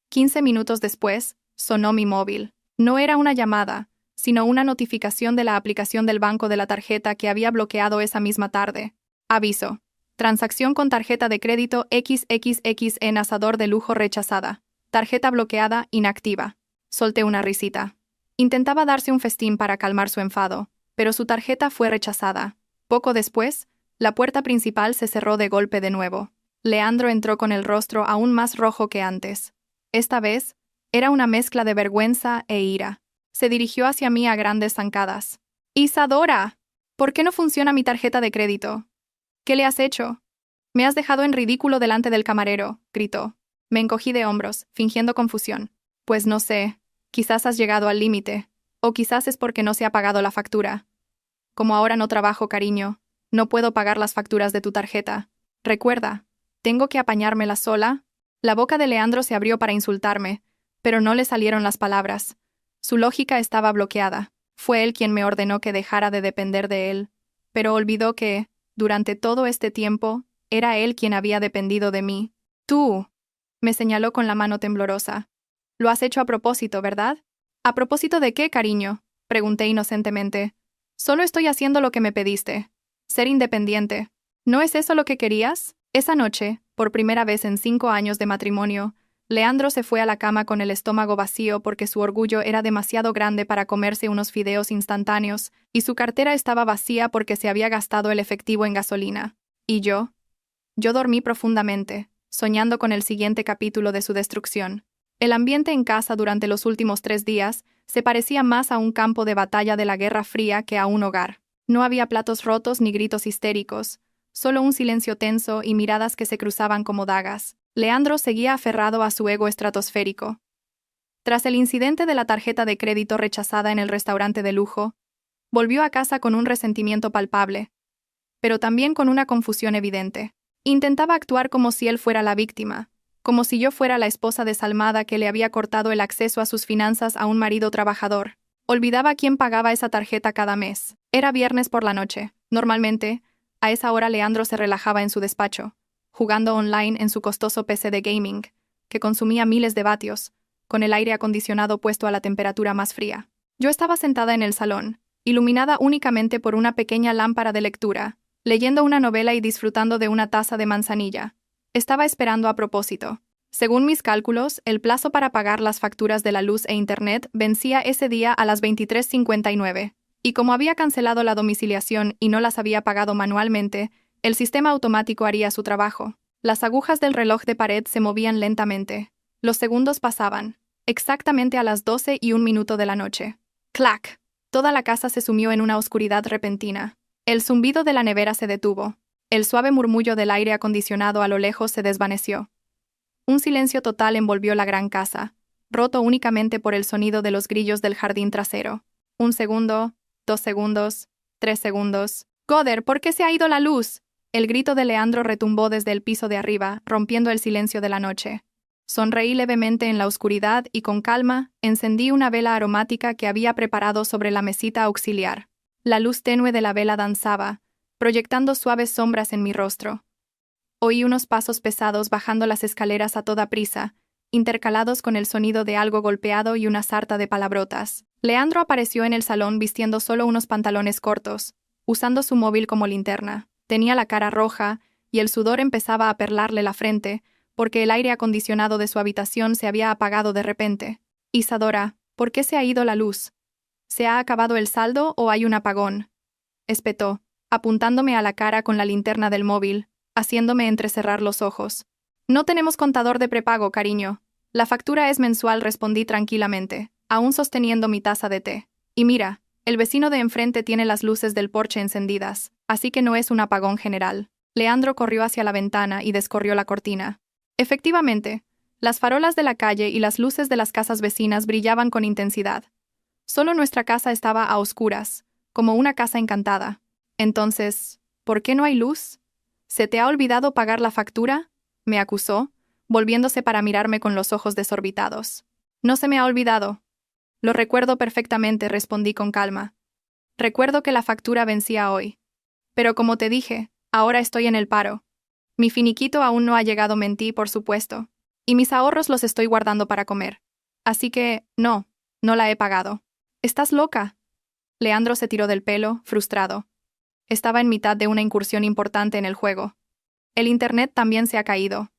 Speaker 1: 15 minutos después, sonó mi móvil. No era una llamada, sino una notificación de la aplicación del banco de la tarjeta que había bloqueado esa misma tarde. Aviso. Transacción con tarjeta de crédito XXX en asador de lujo rechazada. Tarjeta bloqueada, inactiva. Solté una risita. Intentaba darse un festín para calmar su enfado, pero su tarjeta fue rechazada. Poco después, la puerta principal se cerró de golpe de nuevo. Leandro entró con el rostro aún más rojo que antes. Esta vez, era una mezcla de vergüenza e ira. Se dirigió hacia mí a grandes zancadas. «Isadora, ¿por qué no funciona mi tarjeta de crédito? ¿Qué le has hecho? Me has dejado en ridículo delante del camarero», gritó. Me encogí de hombros, fingiendo confusión. Pues no sé, quizás has llegado al límite, o quizás es porque no se ha pagado la factura. Como ahora no trabajo, cariño, no puedo pagar las facturas de tu tarjeta. Recuerda, ¿tengo que apañármela sola? La boca de Leandro se abrió para insultarme, pero no le salieron las palabras. Su lógica estaba bloqueada. Fue él quien me ordenó que dejara de depender de él, pero olvidó que, durante todo este tiempo, era él quien había dependido de mí. «Tú», me señaló con la mano temblorosa. «Lo has hecho a propósito, ¿verdad?» «¿A propósito de qué, cariño?», pregunté inocentemente. «Solo estoy haciendo lo que me pediste. Ser independiente. ¿No es eso lo que querías?» Esa noche, por primera vez en 5 años de matrimonio, Leandro se fue a la cama con el estómago vacío porque su orgullo era demasiado grande para comerse unos fideos instantáneos, y su cartera estaba vacía porque se había gastado el efectivo en gasolina. ¿Y yo? Yo dormí profundamente, soñando con el siguiente capítulo de su destrucción. El ambiente en casa durante los últimos 3 días se parecía más a un campo de batalla de la Guerra Fría que a un hogar. No había platos rotos ni gritos histéricos, solo un silencio tenso y miradas que se cruzaban como dagas. Leandro seguía aferrado a su ego estratosférico. Tras el incidente de la tarjeta de crédito rechazada en el restaurante de lujo, volvió a casa con un resentimiento palpable, pero también con una confusión evidente. Intentaba actuar como si él fuera la víctima, como si yo fuera la esposa desalmada que le había cortado el acceso a sus finanzas a un marido trabajador. Olvidaba quién pagaba esa tarjeta cada mes. Era viernes por la noche. Normalmente, a esa hora Leandro se relajaba en su despacho, jugando online en su costoso PC de gaming, que consumía miles de vatios, con el aire acondicionado puesto a la temperatura más fría. Yo estaba sentada en el salón, iluminada únicamente por una pequeña lámpara de lectura, leyendo una novela y disfrutando de una taza de manzanilla. Estaba esperando a propósito. Según mis cálculos, el plazo para pagar las facturas de la luz e internet vencía ese día a las 23:59, y como había cancelado la domiciliación y no las había pagado manualmente, el sistema automático haría su trabajo. Las agujas del reloj de pared se movían lentamente. Los segundos pasaban, exactamente a las 12:01 de la noche. ¡Clac! Toda la casa se sumió en una oscuridad repentina. El zumbido de la nevera se detuvo. El suave murmullo del aire acondicionado a lo lejos se desvaneció. Un silencio total envolvió la gran casa, roto únicamente por el sonido de los grillos del jardín trasero. 1 segundo, 2 segundos, 3 segundos. ¡Joder, ¿por qué se ha ido la luz? El grito de Leandro retumbó desde el piso de arriba, rompiendo el silencio de la noche. Sonreí levemente en la oscuridad y con calma encendí una vela aromática que había preparado sobre la mesita auxiliar. La luz tenue de la vela danzaba, proyectando suaves sombras en mi rostro. Oí unos pasos pesados bajando las escaleras a toda prisa, intercalados con el sonido de algo golpeado y una sarta de palabrotas. Leandro apareció en el salón vistiendo solo unos pantalones cortos, usando su móvil como linterna. Tenía la cara roja, y el sudor empezaba a perlarle la frente, porque el aire acondicionado de su habitación se había apagado de repente. Isadora, ¿por qué se ha ido la luz? ¿Se ha acabado el saldo o hay un apagón?, espetó, apuntándome a la cara con la linterna del móvil, haciéndome entrecerrar los ojos. No tenemos contador de prepago, cariño. La factura es mensual, respondí tranquilamente, aún sosteniendo mi taza de té. Y mira, el vecino de enfrente tiene las luces del porche encendidas, así que no es un apagón general. Leandro corrió hacia la ventana y descorrió la cortina. Efectivamente, las farolas de la calle y las luces de las casas vecinas brillaban con intensidad. Solo nuestra casa estaba a oscuras, como una casa encantada. Entonces, ¿por qué no hay luz? ¿Se te ha olvidado pagar la factura?, me acusó, volviéndose para mirarme con los ojos desorbitados. No se me ha olvidado. Lo recuerdo perfectamente, respondí con calma. Recuerdo que la factura vencía hoy. Pero como te dije, ahora estoy en el paro. Mi finiquito aún no ha llegado, mentí, por supuesto. Y mis ahorros los estoy guardando para comer. Así que, no la he pagado. ¿Estás loca? Leandro se tiró del pelo, frustrado. Estaba en mitad de una incursión importante en el juego. El internet también se ha caído.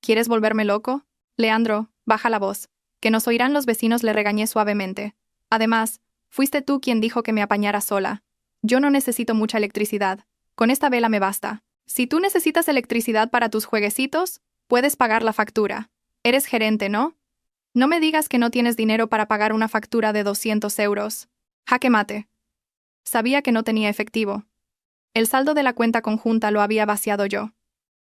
Speaker 1: ¿Quieres volverme loco? Leandro, baja la voz. Que nos oirán los vecinos, le regañé suavemente. Además, fuiste tú quien dijo que me apañara sola. Yo no necesito mucha electricidad. Con esta vela me basta. Si tú necesitas electricidad para tus jueguecitos, puedes pagar la factura. Eres gerente, ¿no? No me digas que no tienes dinero para pagar una factura de 200 euros. Jaque mate. Sabía que no tenía efectivo. El saldo de la cuenta conjunta lo había vaciado yo.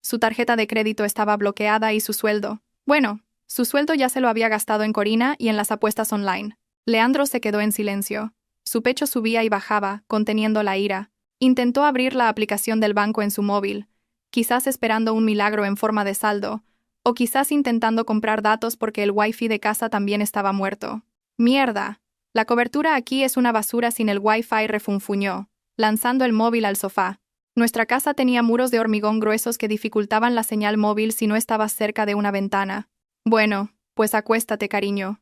Speaker 1: Su tarjeta de crédito estaba bloqueada y su sueldo. Bueno, su sueldo ya se lo había gastado en Corina y en las apuestas online. Leandro se quedó en silencio. Su pecho subía y bajaba, conteniendo la ira. Intentó abrir la aplicación del banco en su móvil, quizás esperando un milagro en forma de saldo, o quizás intentando comprar datos porque el wifi de casa también estaba muerto. ¡Mierda! La cobertura aquí es una basura sin el wifi, refunfuñó, lanzando el móvil al sofá. Nuestra casa tenía muros de hormigón gruesos que dificultaban la señal móvil si no estabas cerca de una ventana. Bueno, pues acuéstate, cariño.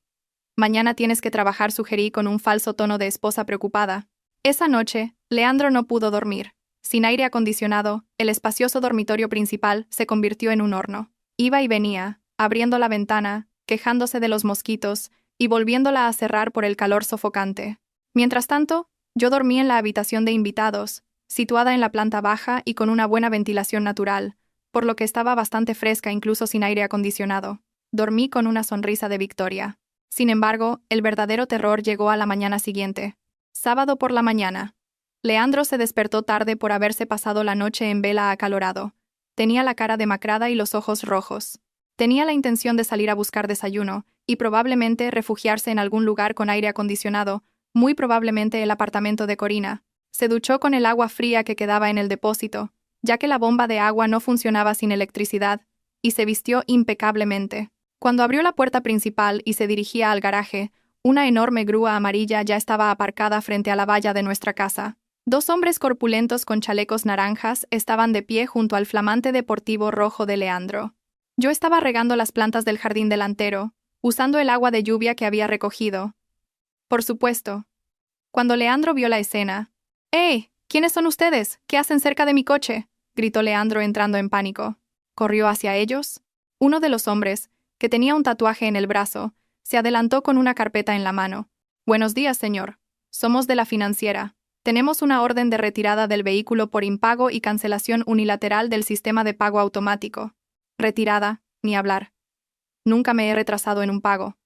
Speaker 1: Mañana tienes que trabajar, sugerí con un falso tono de esposa preocupada. Esa noche, Leandro no pudo dormir. Sin aire acondicionado, el espacioso dormitorio principal se convirtió en un horno. Iba y venía, abriendo la ventana, quejándose de los mosquitos y volviéndola a cerrar por el calor sofocante. Mientras tanto, yo dormí en la habitación de invitados, situada en la planta baja y con una buena ventilación natural, por lo que estaba bastante fresca incluso sin aire acondicionado. Dormí con una sonrisa de victoria. Sin embargo, el verdadero terror llegó a la mañana siguiente. Sábado por la mañana. Leandro se despertó tarde por haberse pasado la noche en vela acalorado. Tenía la cara demacrada y los ojos rojos. Tenía la intención de salir a buscar desayuno y probablemente refugiarse en algún lugar con aire acondicionado, muy probablemente el apartamento de Corina. Se duchó con el agua fría que quedaba en el depósito, ya que la bomba de agua no funcionaba sin electricidad, y se vistió impecablemente. Cuando abrió la puerta principal y se dirigía al garaje, una enorme grúa amarilla ya estaba aparcada frente a la valla de nuestra casa. Dos hombres corpulentos con chalecos naranjas estaban de pie junto al flamante deportivo rojo de Leandro. Yo estaba regando las plantas del jardín delantero, usando el agua de lluvia que había recogido. Por supuesto. Cuando Leandro vio la escena, «¡Hey! ¿Quiénes son ustedes? ¿Qué hacen cerca de mi coche?», gritó Leandro entrando en pánico. Corrió hacia ellos. Uno de los hombres, que tenía un tatuaje en el brazo, se adelantó con una carpeta en la mano. «Buenos días, señor. Somos de la financiera. Tenemos una orden de retirada del vehículo por impago y cancelación unilateral del sistema de pago automático». «Retirada, ni hablar. Nunca me he retrasado en un pago»,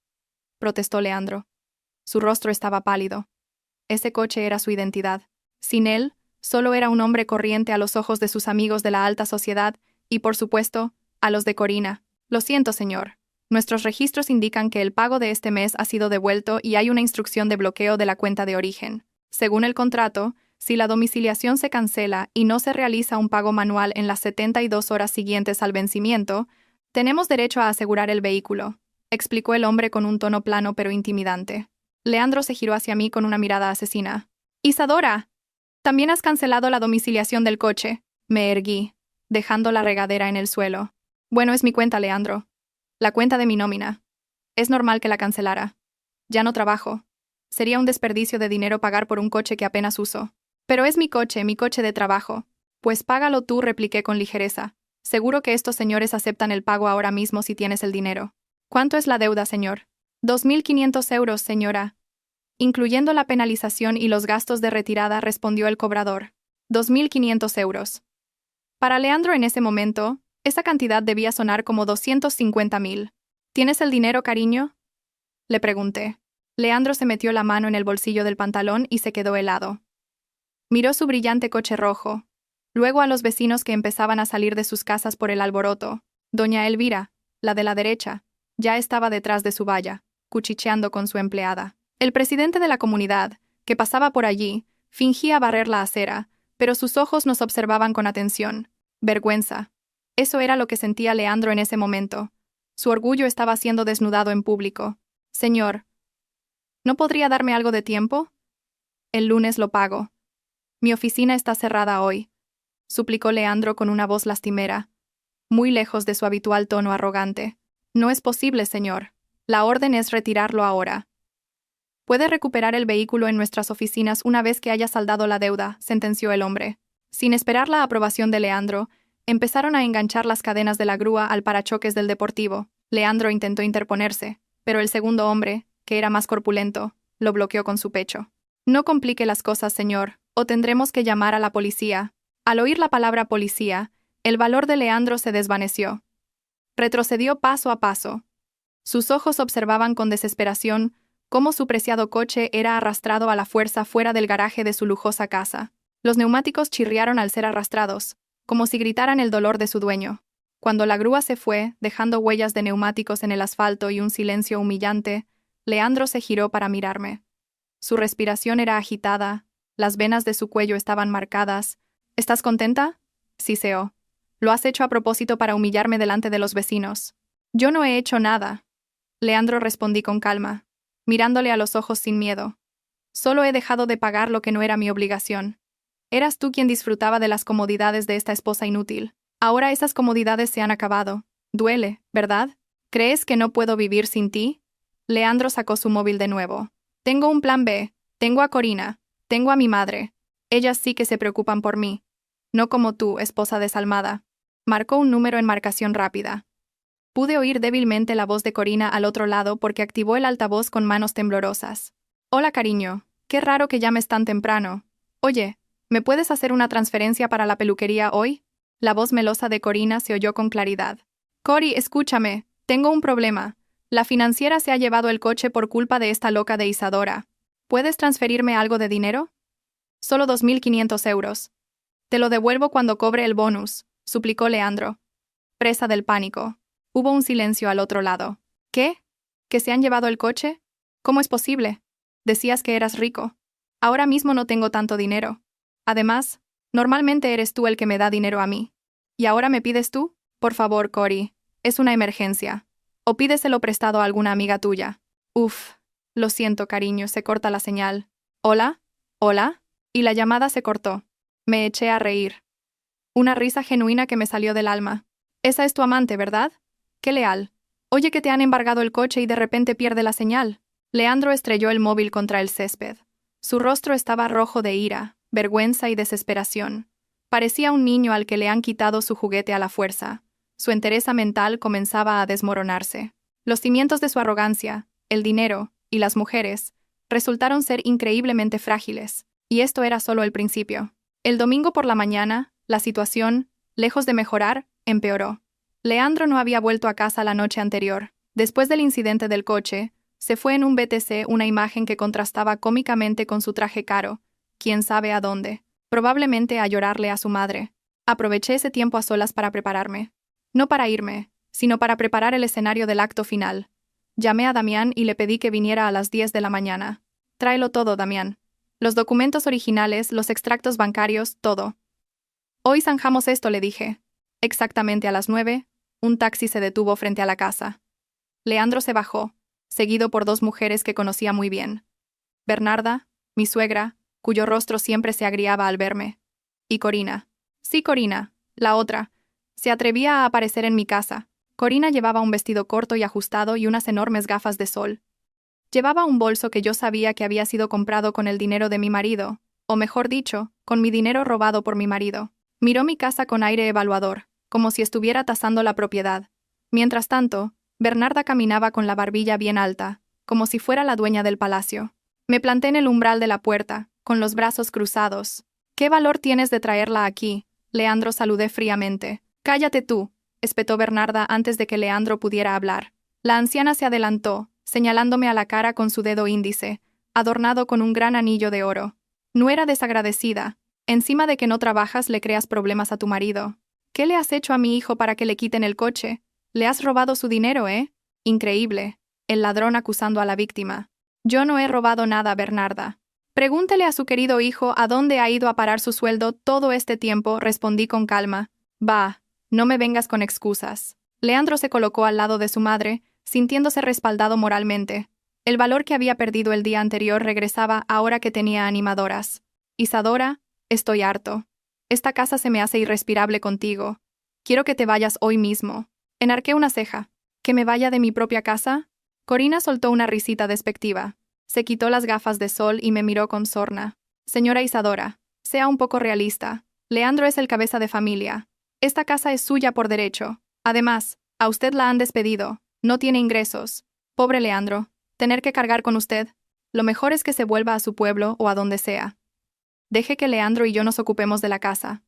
Speaker 1: protestó Leandro. Su rostro estaba pálido. Ese coche era su identidad. Sin él, solo era un hombre corriente a los ojos de sus amigos de la alta sociedad y, por supuesto, a los de Corina. «Lo siento, señor. Nuestros registros indican que el pago de este mes ha sido devuelto y hay una instrucción de bloqueo de la cuenta de origen. Según el contrato, si la domiciliación se cancela y no se realiza un pago manual en las 72 horas siguientes al vencimiento, tenemos derecho a asegurar el vehículo», explicó el hombre con un tono plano pero intimidante. Leandro se giró hacia mí con una mirada asesina. «Isadora, también has cancelado la domiciliación del coche». Me erguí, dejando la regadera en el suelo. «Bueno, es mi cuenta, Leandro. La cuenta de mi nómina. Es normal que la cancelara. Ya no trabajo. Sería un desperdicio de dinero pagar por un coche que apenas uso. Pero es mi coche de trabajo». «Pues págalo tú», repliqué con ligereza. «Seguro que estos señores aceptan el pago ahora mismo si tienes el dinero». «¿Cuánto es la deuda, señor?» 2.500 euros, señora. Incluyendo la penalización y los gastos de retirada, respondió el cobrador. 2.500 euros. Para Leandro en ese momento, esa cantidad debía sonar como 250.000. «¿Tienes el dinero, cariño?», le pregunté. Leandro se metió la mano en el bolsillo del pantalón y se quedó helado. Miró su brillante coche rojo, luego a los vecinos que empezaban a salir de sus casas por el alboroto. Doña Elvira, la de la derecha, ya estaba detrás de su valla, cuchicheando con su empleada. El presidente de la comunidad, que pasaba por allí, fingía barrer la acera, pero sus ojos nos observaban con atención. Vergüenza. Eso era lo que sentía Leandro en ese momento. Su orgullo estaba siendo desnudado en público. «Señor, ¿no podría darme algo de tiempo? El lunes lo pago. Mi oficina está cerrada hoy», suplicó Leandro con una voz lastimera, muy lejos de su habitual tono arrogante. «No es posible, señor. La orden es retirarlo ahora. Puede recuperar el vehículo en nuestras oficinas una vez que haya saldado la deuda», sentenció el hombre. Sin esperar la aprobación de Leandro, empezaron a enganchar las cadenas de la grúa al parachoques del deportivo. Leandro intentó interponerse, pero el segundo hombre, que era más corpulento, lo bloqueó con su pecho. «No complique las cosas, señor, o tendremos que llamar a la policía». Al oír la palabra policía, el valor de Leandro se desvaneció. Retrocedió paso a paso. Sus ojos observaban con desesperación cómo su preciado coche era arrastrado a la fuerza fuera del garaje de su lujosa casa. Los neumáticos chirriaron al ser arrastrados, como si gritaran el dolor de su dueño. Cuando la grúa se fue, dejando huellas de neumáticos en el asfalto y un silencio humillante, Leandro se giró para mirarme. Su respiración era agitada, las venas de su cuello estaban marcadas. «¿Estás contenta?», siseó. «Lo has hecho a propósito para humillarme delante de los vecinos». «Yo no he hecho nada», Leandro respondí con calma, mirándole a los ojos sin miedo. «Solo he dejado de pagar lo que no era mi obligación. Eras tú quien disfrutaba de las comodidades de esta esposa inútil. Ahora esas comodidades se han acabado. Duele, ¿verdad? ¿Crees que no puedo vivir sin ti?» Leandro sacó su móvil de nuevo. «Tengo un plan B. Tengo a Corina. Tengo a mi madre. Ellas sí que se preocupan por mí. No como tú, esposa desalmada. Marcó un número en marcación rápida. Pude oír débilmente la voz de Corina al otro lado porque activó el altavoz con manos temblorosas. Hola, cariño. Qué raro que llames tan temprano. Oye, ¿me puedes hacer una transferencia para la peluquería hoy? La voz melosa de Corina se oyó con claridad. Cori, escúchame. Tengo un problema. La financiera se ha llevado el coche por culpa de esta loca de Isadora. ¿Puedes transferirme algo de dinero? Solo 2.500 euros. Te lo devuelvo cuando cobre el bonus, suplicó Leandro. Presa del pánico. Hubo un silencio al otro lado. ¿Qué? ¿Que se han llevado el coche? ¿Cómo es posible? Decías que eras rico. Ahora mismo no tengo tanto dinero. Además, normalmente eres tú el que me da dinero a mí. ¿Y ahora me pides tú? Por favor, Cory. Es una emergencia. O pídeselo prestado a alguna amiga tuya. Uf. Lo siento, cariño, se corta la señal. ¿Hola? ¿Hola? Y la llamada se cortó. Me eché a reír. Una risa genuina que me salió del alma. Esa es tu amante, ¿verdad? Qué leal. Oye que te han embargado el coche y de repente pierde la señal. Leandro estrelló el móvil contra el césped. Su rostro estaba rojo de ira, vergüenza y desesperación. Parecía un niño al que le han quitado su juguete a la fuerza. Su entereza mental comenzaba a desmoronarse. Los cimientos de su arrogancia, el dinero y las mujeres, resultaron ser increíblemente frágiles, y esto era solo el principio. El domingo por la mañana, la situación, lejos de mejorar, empeoró. Leandro no había vuelto a casa la noche anterior. Después del incidente del coche, se fue en un BTC una imagen que contrastaba cómicamente con su traje caro, quién sabe a dónde, probablemente a llorarle a su madre. Aproveché ese tiempo a solas para prepararme. No para irme, sino para preparar el escenario del acto final. Llamé a Damián y le pedí que viniera a las 10 de la mañana. Tráelo todo, Damián. Los documentos originales, los extractos bancarios, todo. Hoy zanjamos esto, le dije. Exactamente a las 9, un taxi se detuvo frente a la casa. Leandro se bajó, seguido por dos mujeres que conocía muy bien. Bernarda, mi suegra, cuyo rostro siempre se agriaba al verme. Y Corina. Sí, Corina, la otra. Se atrevía a aparecer en mi casa. Corina llevaba un vestido corto y ajustado y unas enormes gafas de sol. Llevaba un bolso que yo sabía que había sido comprado con el dinero de mi marido, o mejor dicho, con mi dinero robado por mi marido. Miró mi casa con aire evaluador, como si estuviera tasando la propiedad. Mientras tanto, Bernarda caminaba con la barbilla bien alta, como si fuera la dueña del palacio. Me planté en el umbral de la puerta, con los brazos cruzados. ¿Qué valor tienes de traerla aquí? Leandro saludé fríamente. Cállate tú, espetó Bernarda antes de que Leandro pudiera hablar. La anciana se adelantó, señalándome a la cara con su dedo índice, adornado con un gran anillo de oro. No era desagradecida. Encima de que no trabajas le creas problemas a tu marido. ¿Qué le has hecho a mi hijo para que le quiten el coche? Le has robado su dinero, ¿eh? Increíble. El ladrón acusando a la víctima. Yo no he robado nada, Bernarda. Pregúntele a su querido hijo a dónde ha ido a parar su sueldo todo este tiempo, respondí con calma. Va, no me vengas con excusas. Leandro se colocó al lado de su madre, sintiéndose respaldado moralmente. El valor que había perdido el día anterior regresaba ahora que tenía animadoras. Isadora, estoy harto. Esta casa se me hace irrespirable contigo. Quiero que te vayas hoy mismo. Enarqué una ceja. ¿Que me vaya de mi propia casa? Corina soltó una risita despectiva. Se quitó las gafas de sol y me miró con sorna. Señora Isadora, sea un poco realista. Leandro es el cabeza de familia. Esta casa es suya por derecho. Además, a usted la han despedido. No tiene ingresos. Pobre Leandro. Tener que cargar con usted. Lo mejor es que se vuelva a su pueblo o a donde sea. Deje que Leandro y yo nos ocupemos de la casa.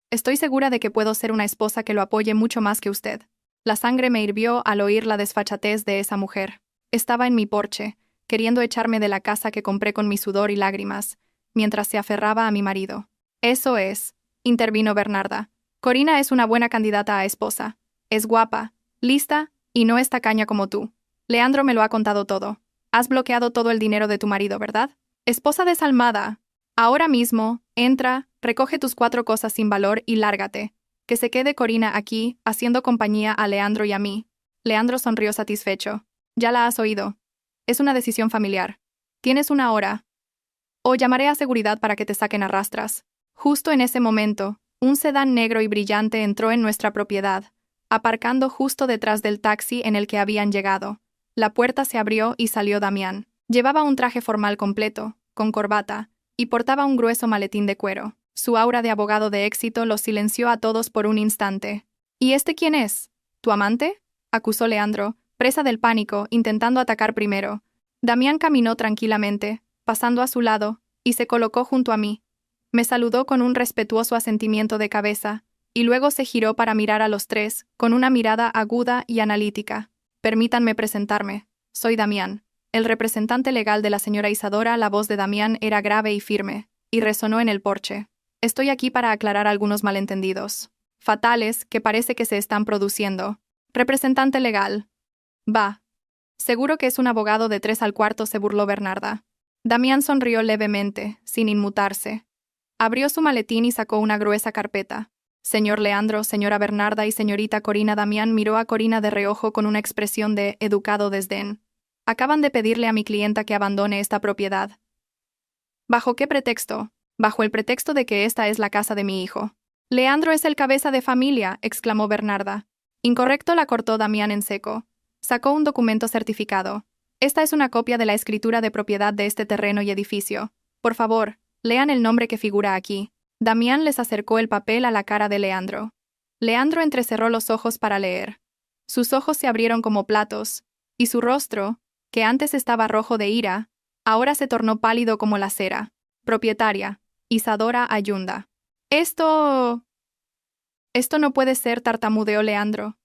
Speaker 1: Estoy segura de que puedo ser una esposa que lo apoye mucho más que usted. La sangre me hirvió al oír la desfachatez de esa mujer. Estaba en mi porche, queriendo echarme de la casa que compré con mi sudor y lágrimas, mientras se aferraba a mi marido. Eso es, intervino Bernarda. Corina es una buena candidata a esposa. Es guapa, lista y no es tacaña como tú. Leandro me lo ha contado todo. Has bloqueado todo el dinero de tu marido, ¿verdad? Esposa desalmada. Ahora mismo, entra, recoge tus 4 cosas sin valor y lárgate. Que se quede Corina aquí, haciendo compañía a Leandro y a mí. Leandro sonrió satisfecho. Ya la has oído. Es una decisión familiar. Tienes 1 hora. O llamaré a seguridad para que te saquen a rastras. Justo en ese momento, un sedán negro y brillante entró en nuestra propiedad, aparcando justo detrás del taxi en el que habían llegado. La puerta se abrió y salió Damián. Llevaba un traje formal completo, con corbata, y portaba un grueso maletín de cuero. Su aura de abogado de éxito los silenció a todos por un instante. ¿Y este quién es? ¿Tu amante?, acusó Leandro, presa del pánico, intentando atacar primero. Damián caminó tranquilamente, pasando a su lado, y se colocó junto a mí. Me saludó con un respetuoso asentimiento de cabeza, y luego se giró para mirar a los tres, con una mirada aguda y analítica. Permítanme presentarme. Soy Damián, el representante legal de la señora Isadora. La voz de Damián era grave y firme, y resonó en el porche. Estoy aquí para aclarar algunos malentendidos fatales que parece que se están produciendo. Representante legal. Va. Seguro que es un abogado de 3 al cuarto, se burló Bernarda. Damián sonrió levemente, sin inmutarse. Abrió su maletín y sacó una gruesa carpeta. Señor Leandro, señora Bernarda y señorita Corina. Damián miró a Corina de reojo con una expresión de educado desdén. Acaban de pedirle a mi clienta que abandone esta propiedad. ¿Bajo qué pretexto? Bajo el pretexto de que esta es la casa de mi hijo. Leandro es el cabeza de familia, exclamó Bernarda. Incorrecto, la cortó Damián en seco. Sacó un documento certificado. Esta es una copia de la escritura de propiedad de este terreno y edificio. Por favor, lean el nombre que figura aquí. Damián les acercó el papel a la cara de Leandro. Leandro entrecerró los ojos para leer. Sus ojos se abrieron como platos, y su rostro, que antes estaba rojo de ira, ahora se tornó pálido como la cera. Propietaria, Isadora Ayunda. Esto no puede ser, tartamudeó Leandro.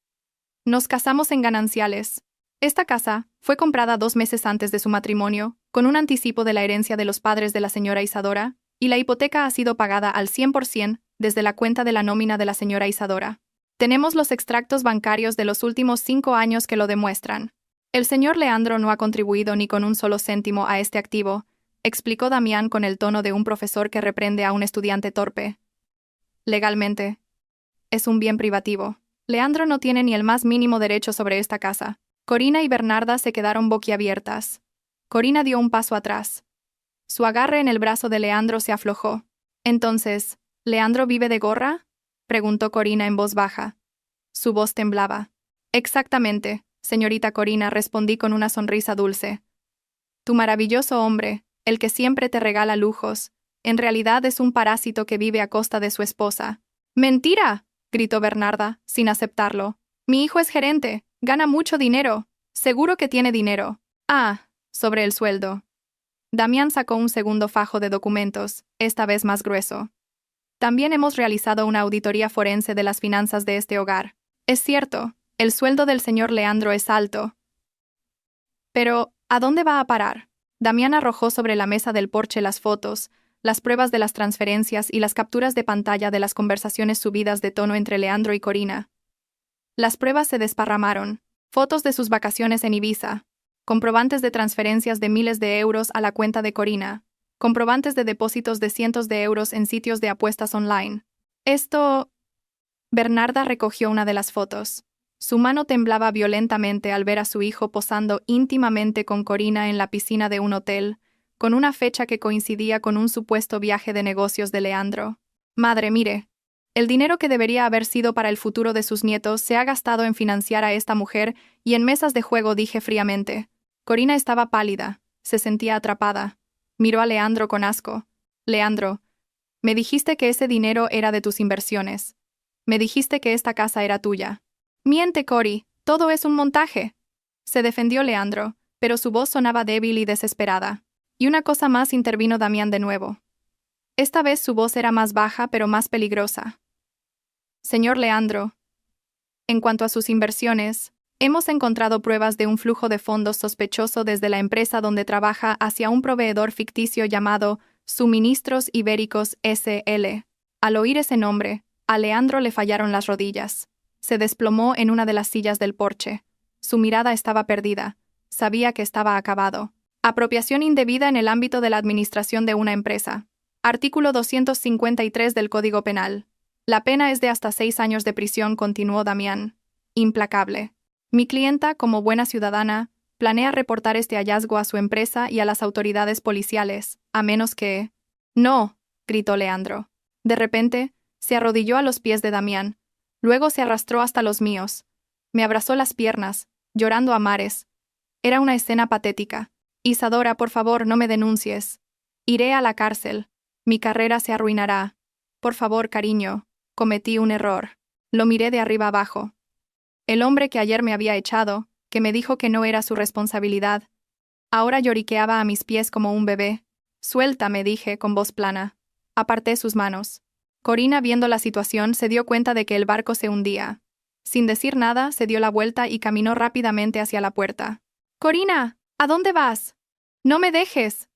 Speaker 1: Nos casamos en gananciales. Esta casa fue comprada 2 meses antes de su matrimonio, con un anticipo de la herencia de los padres de la señora Isadora, y la hipoteca ha sido pagada al 100% desde la cuenta de la nómina de la señora Isadora. Tenemos los extractos bancarios de los últimos 5 años que lo demuestran. El señor Leandro no ha contribuido ni con un solo céntimo a este activo, explicó Damián con el tono de un profesor que reprende a un estudiante torpe. Legalmente, es un bien privativo. Leandro no tiene ni el más mínimo derecho sobre esta casa. Corina y Bernarda se quedaron boquiabiertas. Corina dio un paso atrás. Su agarre en el brazo de Leandro se aflojó. Entonces, ¿Leandro vive de gorra?, preguntó Corina en voz baja. Su voz temblaba. Exactamente, señorita Corina, respondí con una sonrisa dulce. Tu maravilloso hombre, el que siempre te regala lujos, en realidad es un parásito que vive a costa de su esposa. ¡Mentira!, gritó Bernarda, sin aceptarlo. Mi hijo es gerente, gana mucho dinero. Seguro que tiene dinero. Ah, sobre el sueldo. Damián sacó un segundo fajo de documentos, esta vez más grueso. También hemos realizado una auditoría forense de las finanzas de este hogar. Es cierto, el sueldo del señor Leandro es alto. Pero, ¿a dónde va a parar? Damián arrojó sobre la mesa del porche las fotos, las pruebas de las transferencias y las capturas de pantalla de las conversaciones subidas de tono entre Leandro y Corina. Las pruebas se desparramaron. Fotos de sus vacaciones en Ibiza, comprobantes de transferencias de miles de euros a la cuenta de Corina, comprobantes de depósitos de cientos de euros en sitios de apuestas online. Esto... Bernarda recogió una de las fotos. Su mano temblaba violentamente al ver a su hijo posando íntimamente con Corina en la piscina de un hotel, con una fecha que coincidía con un supuesto viaje de negocios de Leandro. Madre, mire. El dinero que debería haber sido para el futuro de sus nietos se ha gastado en financiar a esta mujer y en mesas de juego, dije fríamente. Corina estaba pálida, se sentía atrapada. Miró a Leandro con asco. Leandro, me dijiste que ese dinero era de tus inversiones. Me dijiste que esta casa era tuya. Miente, Cori, todo es un montaje. Se defendió Leandro, pero su voz sonaba débil y desesperada. Y una cosa más, intervino Damián de nuevo. Esta vez su voz era más baja pero más peligrosa. Señor Leandro, en cuanto a sus inversiones, hemos encontrado pruebas de un flujo de fondos sospechoso desde la empresa donde trabaja hacia un proveedor ficticio llamado Suministros Ibéricos S.L. Al oír ese nombre, a Leandro le fallaron las rodillas. Se desplomó en una de las sillas del porche. Su mirada estaba perdida. Sabía que estaba acabado. Apropiación indebida en el ámbito de la administración de una empresa. Artículo 253 del Código Penal. La pena es de hasta 6 años de prisión, continuó Damián. Implacable. Mi clienta, como buena ciudadana, planea reportar este hallazgo a su empresa y a las autoridades policiales, a menos que... No, gritó Leandro. De repente, se arrodilló a los pies de Damián. Luego se arrastró hasta los míos. Me abrazó las piernas, llorando a mares. Era una escena patética. Isadora, por favor, no me denuncies. Iré a la cárcel. Mi carrera se arruinará. Por favor, cariño, cometí un error. Lo miré de arriba abajo. El hombre que ayer me había echado, que me dijo que no era su responsabilidad, ahora lloriqueaba a mis pies como un bebé. Suelta, me dije con voz plana. Aparté sus manos. Corina, viendo la situación, se dio cuenta de que el barco se hundía. Sin decir nada, se dio la vuelta y caminó rápidamente hacia la puerta. «Corina, ¿a dónde vas? ¡No me dejes!»,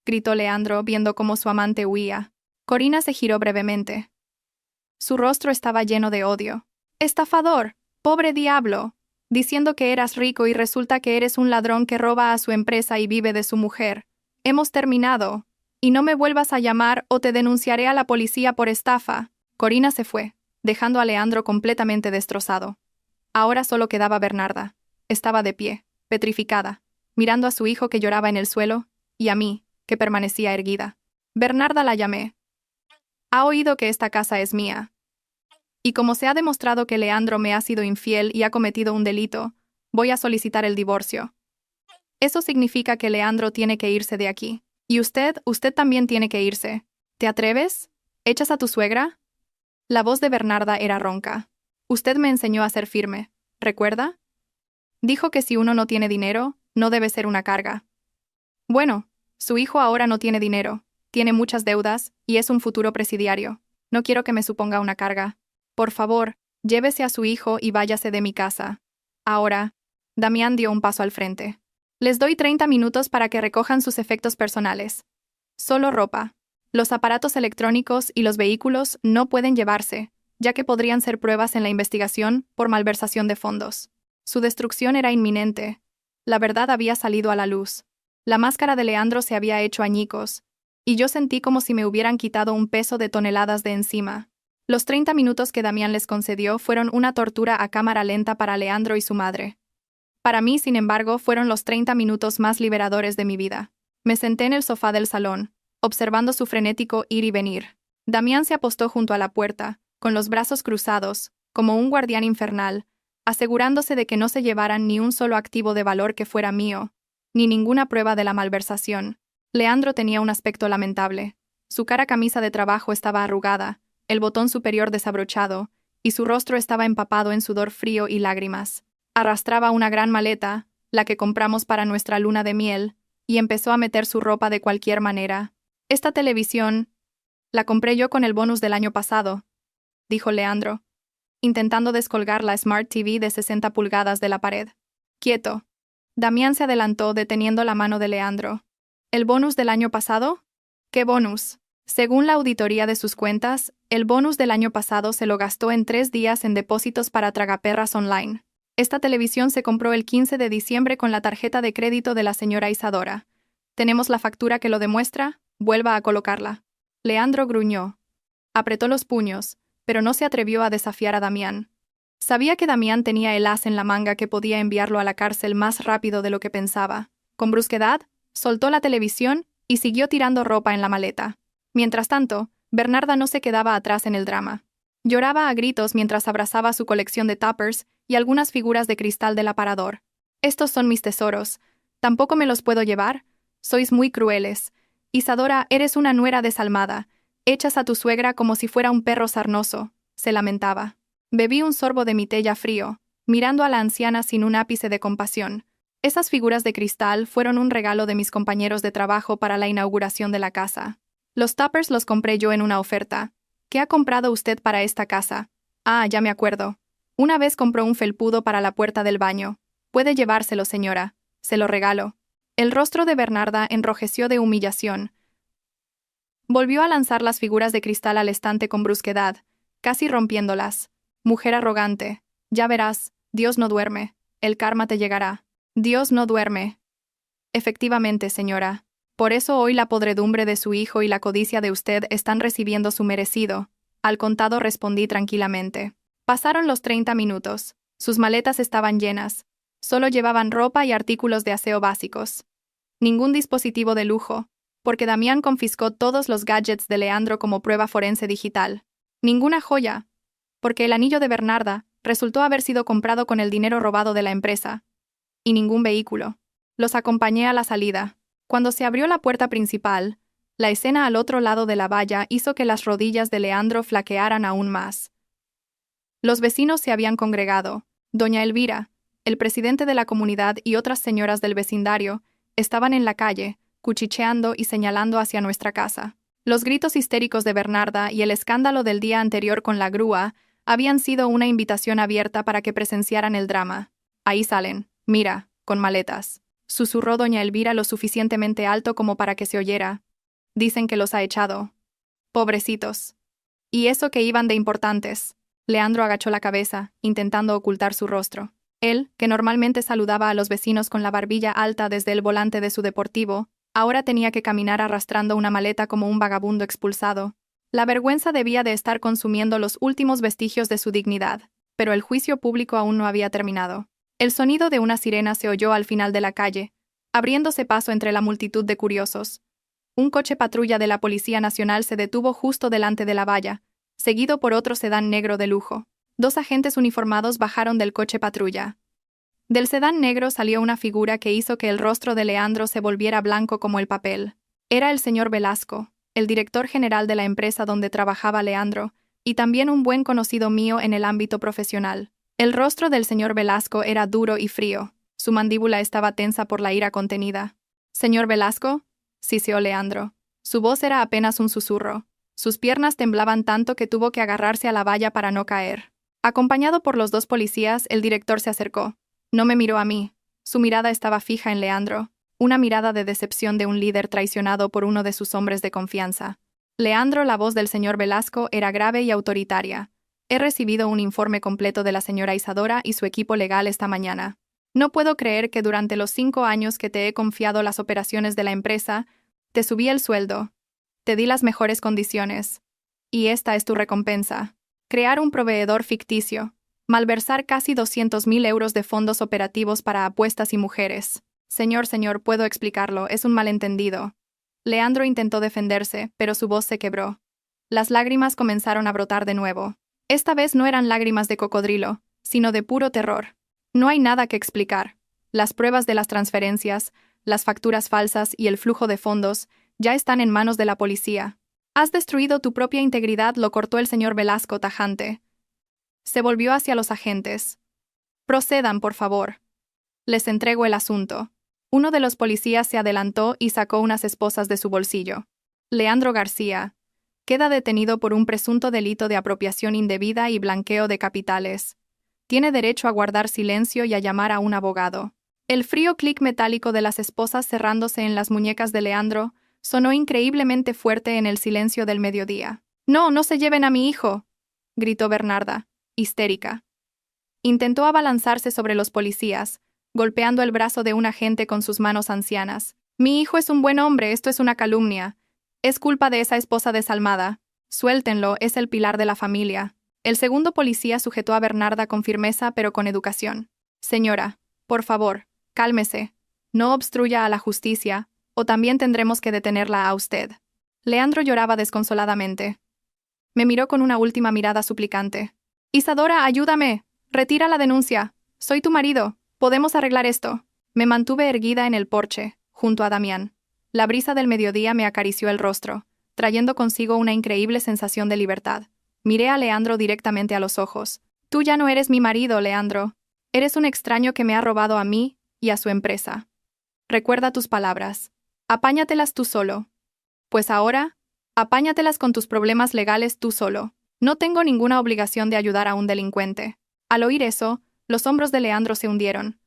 Speaker 1: gritó Leandro, viendo cómo su amante huía. Corina se giró brevemente. Su rostro estaba lleno de odio. «¡Estafador! ¡Pobre diablo! Diciendo que eras rico y resulta que eres un ladrón que roba a su empresa y vive de su mujer. Hemos terminado. Y no me vuelvas a llamar o te denunciaré a la policía por estafa». Corina se fue, dejando a Leandro completamente destrozado. Ahora solo quedaba Bernarda. Estaba de pie, petrificada, mirando a su hijo que lloraba en el suelo, y a mí, que permanecía erguida. «Bernarda», la llamé. «Ha oído que esta casa es mía. Y como se ha demostrado que Leandro me ha sido infiel y ha cometido un delito, voy a solicitar el divorcio. Eso significa que Leandro tiene que irse de aquí. Y usted también tiene que irse. ¿Te atreves? ¿Echas a tu suegra?». La voz de Bernarda era ronca. «Usted me enseñó a ser firme, ¿recuerda? Dijo que si uno no tiene dinero, no debe ser una carga. Bueno, su hijo ahora no tiene dinero, tiene muchas deudas y es un futuro presidiario. No quiero que me suponga una carga. Por favor, llévese a su hijo y váyase de mi casa. Ahora». Damián dio un paso al frente. «Les doy 30 minutos para que recojan sus efectos personales. Solo ropa. Los aparatos electrónicos y los vehículos no pueden llevarse, ya que podrían ser pruebas en la investigación por malversación de fondos». Su destrucción era inminente. La verdad había salido a la luz. La máscara de Leandro se había hecho añicos, y yo sentí como si me hubieran quitado un peso de toneladas de encima. Los 30 minutos que Damián les concedió fueron una tortura a cámara lenta para Leandro y su madre. Para mí, sin embargo, fueron los 30 minutos más liberadores de mi vida. Me senté en el sofá del salón, observando su frenético ir y venir. Damián se apostó junto a la puerta, con los brazos cruzados, como un guardián infernal, asegurándose de que no se llevaran ni un solo activo de valor que fuera mío, ni ninguna prueba de la malversación. Leandro tenía un aspecto lamentable. Su cara camisa de trabajo estaba arrugada, el botón superior desabrochado, y su rostro estaba empapado en sudor frío y lágrimas. Arrastraba una gran maleta, la que compramos para nuestra luna de miel, y empezó a meter su ropa de cualquier manera. «Esta televisión la compré yo con el bonus del año pasado», dijo Leandro, intentando descolgar la Smart TV de 60 pulgadas de la pared. «Quieto». Damián se adelantó deteniendo la mano de Leandro. «¿El bonus del año pasado? ¿Qué bonus?». Según la auditoría de sus cuentas, el bonus del año pasado se lo gastó en 3 días en depósitos para tragaperras online. Esta televisión se compró el 15 de diciembre con la tarjeta de crédito de la señora Isadora. ¿Tenemos la factura que lo demuestra? Vuelva a colocarla». Leandro gruñó. Apretó los puños, pero no se atrevió a desafiar a Damián. Sabía que Damián tenía el as en la manga que podía enviarlo a la cárcel más rápido de lo que pensaba. Con brusquedad, soltó la televisión y siguió tirando ropa en la maleta. Mientras tanto, Bernarda no se quedaba atrás en el drama. Lloraba a gritos mientras abrazaba su colección de tuppers y algunas figuras de cristal del aparador. «Estos son mis tesoros. ¿Tampoco me los puedo llevar? Sois muy crueles. Isadora, eres una nuera desalmada. Echas a tu suegra como si fuera un perro sarnoso», se lamentaba. Bebí un sorbo de mi té ya frío, mirando a la anciana sin un ápice de compasión. Esas figuras de cristal fueron un regalo de mis compañeros de trabajo para la inauguración de la casa. Los tuppers los compré yo en una oferta. «¿Qué ha comprado usted para esta casa?». «Ah, ya me acuerdo. Una vez compró un felpudo para la puerta del baño. Puede llevárselo, señora. Se lo regalo». El rostro de Bernarda enrojeció de humillación. Volvió a lanzar las figuras de cristal al estante con brusquedad, casi rompiéndolas. «Mujer arrogante. Ya verás, Dios no duerme. El karma te llegará». «Dios no duerme». «Efectivamente, señora. Por eso hoy la podredumbre de su hijo y la codicia de usted están recibiendo su merecido». Al contado respondí tranquilamente. Pasaron los 30 minutos. Sus maletas estaban llenas. Solo llevaban ropa y artículos de aseo básicos. Ningún dispositivo de lujo, porque Damián confiscó todos los gadgets de Leandro como prueba forense digital. Ninguna joya, porque el anillo de Bernarda resultó haber sido comprado con el dinero robado de la empresa. Y ningún vehículo. Los acompañé a la salida. Cuando se abrió la puerta principal, La escena al otro lado de la valla hizo que las rodillas de Leandro flaquearan aún más. Los vecinos se habían congregado. Doña Elvira, el presidente de la comunidad y otras señoras del vecindario estaban en la calle, cuchicheando y señalando hacia nuestra casa. Los gritos histéricos de Bernarda y el escándalo del día anterior con la grúa habían sido una invitación abierta para que presenciaran el drama. Ahí salen, mira, con maletas. Susurró doña Elvira lo suficientemente alto como para que se oyera. Dicen que los ha echado. Pobrecitos. Y eso que iban de importantes. Leandro agachó la cabeza, intentando ocultar su rostro. Él, que normalmente saludaba a los vecinos con la barbilla alta desde el volante de su deportivo, ahora tenía que caminar arrastrando una maleta como un vagabundo expulsado. La vergüenza debía de estar consumiendo los últimos vestigios de su dignidad, pero el juicio público aún no había terminado. El sonido de una sirena se oyó al final de la calle, abriéndose paso entre la multitud de curiosos. Un coche patrulla de la Policía Nacional se detuvo justo delante de la valla, seguido por otro sedán negro de lujo. 2 agentes uniformados bajaron del coche patrulla. Del sedán negro salió una figura que hizo que el rostro de Leandro se volviera blanco como el papel. Era el señor Velasco, el director general de la empresa donde trabajaba Leandro, y también un buen conocido mío en el ámbito profesional. El rostro del señor Velasco era duro y frío. Su mandíbula estaba tensa por la ira contenida. «¿Señor Velasco?», siseó Leandro. Su voz era apenas un susurro. Sus piernas temblaban tanto que tuvo que agarrarse a la valla para no caer. Acompañado por los 2 policías, el director se acercó. No me miró a mí. Su mirada estaba fija en Leandro, una mirada de decepción de un líder traicionado por uno de sus hombres de confianza. Leandro, la voz del señor Velasco era grave y autoritaria. He recibido un informe completo de la señora Isadora y su equipo legal esta mañana. No puedo creer que durante los 5 años que te he confiado las operaciones de la empresa, te subí el sueldo. Te di las mejores condiciones. Y esta es tu recompensa. Crear un proveedor ficticio. Malversar casi 200.000 euros de fondos operativos para apuestas y mujeres. Señor, puedo explicarlo, es un malentendido. Leandro intentó defenderse, pero su voz se quebró. Las lágrimas comenzaron a brotar de nuevo. Esta vez no eran lágrimas de cocodrilo, sino de puro terror. No hay nada que explicar. Las pruebas de las transferencias, las facturas falsas y el flujo de fondos ya están en manos de la policía. Has destruido tu propia integridad, lo cortó el señor Velasco tajante. Se volvió hacia los agentes. Procedan, por favor. Les entrego el asunto. Uno de los policías se adelantó y sacó unas esposas de su bolsillo. Leandro García queda detenido por un presunto delito de apropiación indebida y blanqueo de capitales. Tiene derecho a guardar silencio y a llamar a un abogado. El frío clic metálico de las esposas cerrándose en las muñecas de Leandro sonó increíblemente fuerte en el silencio del mediodía. «No, no se lleven a mi hijo», gritó Bernarda, histérica. Intentó abalanzarse sobre los policías, golpeando el brazo de un agente con sus manos ancianas. «Mi hijo es un buen hombre, esto es una calumnia. Es culpa de esa esposa desalmada. Suéltenlo, es el pilar de la familia». El segundo policía sujetó a Bernarda con firmeza pero con educación. «Señora, por favor, cálmese. No obstruya a la justicia, o también tendremos que detenerla a usted». Leandro lloraba desconsoladamente. Me miró con una última mirada suplicante. «Isadora, ayúdame. Retira la denuncia. Soy tu marido. Podemos arreglar esto». Me mantuve erguida en el porche, junto a Damián. La brisa del mediodía me acarició el rostro, trayendo consigo una increíble sensación de libertad. Miré a Leandro directamente a los ojos. «Tú ya no eres mi marido, Leandro. Eres un extraño que me ha robado a mí y a su empresa. Recuerda tus palabras. Apáñatelas tú solo. Pues ahora, apáñatelas con tus problemas legales tú solo. No tengo ninguna obligación de ayudar a un delincuente». Al oír eso, los hombros de Leandro se hundieron.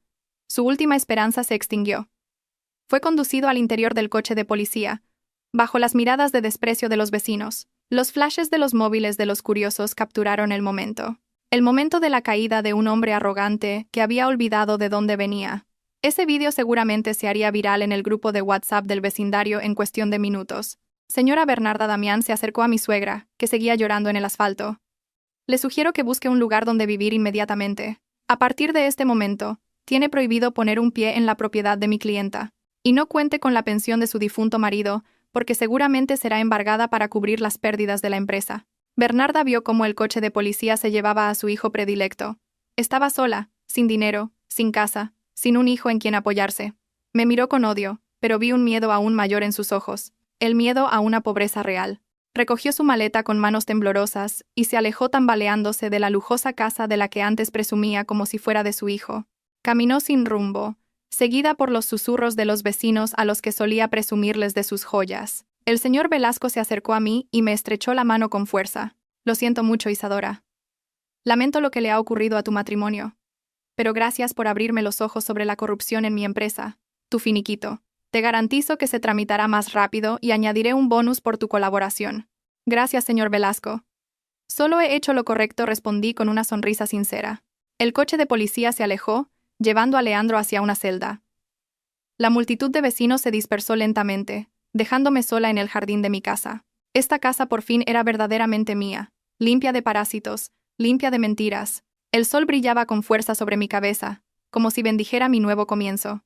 Speaker 1: Su última esperanza se extinguió. Fue conducido al interior del coche de policía, bajo las miradas de desprecio de los vecinos. Los flashes de los móviles de los curiosos capturaron el momento. El momento de la caída de un hombre arrogante que había olvidado de dónde venía. Ese vídeo seguramente se haría viral en el grupo de WhatsApp del vecindario en cuestión de minutos. Señora Bernarda Damián se acercó a mi suegra, que seguía llorando en el asfalto. «Le sugiero que busque un lugar donde vivir inmediatamente. A partir de este momento, tiene prohibido poner un pie en la propiedad de mi clienta. Y no cuente con la pensión de su difunto marido, porque seguramente será embargada para cubrir las pérdidas de la empresa». Bernarda vio cómo el coche de policía se llevaba a su hijo predilecto. Estaba sola, sin dinero, sin casa, sin un hijo en quien apoyarse. Me miró con odio, pero vi un miedo aún mayor en sus ojos. el miedo a una pobreza real. Recogió su maleta con manos temblorosas y se alejó tambaleándose de la lujosa casa de la que antes presumía como si fuera de su hijo. Caminó sin rumbo, seguida por los susurros de los vecinos a los que solía presumirles de sus joyas. El señor Velasco se acercó a mí y me estrechó la mano con fuerza. Lo siento mucho, Isadora. Lamento lo que le ha ocurrido a tu matrimonio. Pero gracias por abrirme los ojos sobre la corrupción en mi empresa. Tu finiquito. Te garantizo que se tramitará más rápido y añadiré un bonus por tu colaboración. Gracias, señor Velasco. Solo he hecho lo correcto, respondí con una sonrisa sincera. El coche de policía se alejó, llevando a Leandro hacia una celda. La multitud de vecinos se dispersó lentamente, dejándome sola en el jardín de mi casa. Esta casa por fin era verdaderamente mía, limpia de parásitos, limpia de mentiras. El sol brillaba con fuerza sobre mi cabeza, como si bendijera mi nuevo comienzo.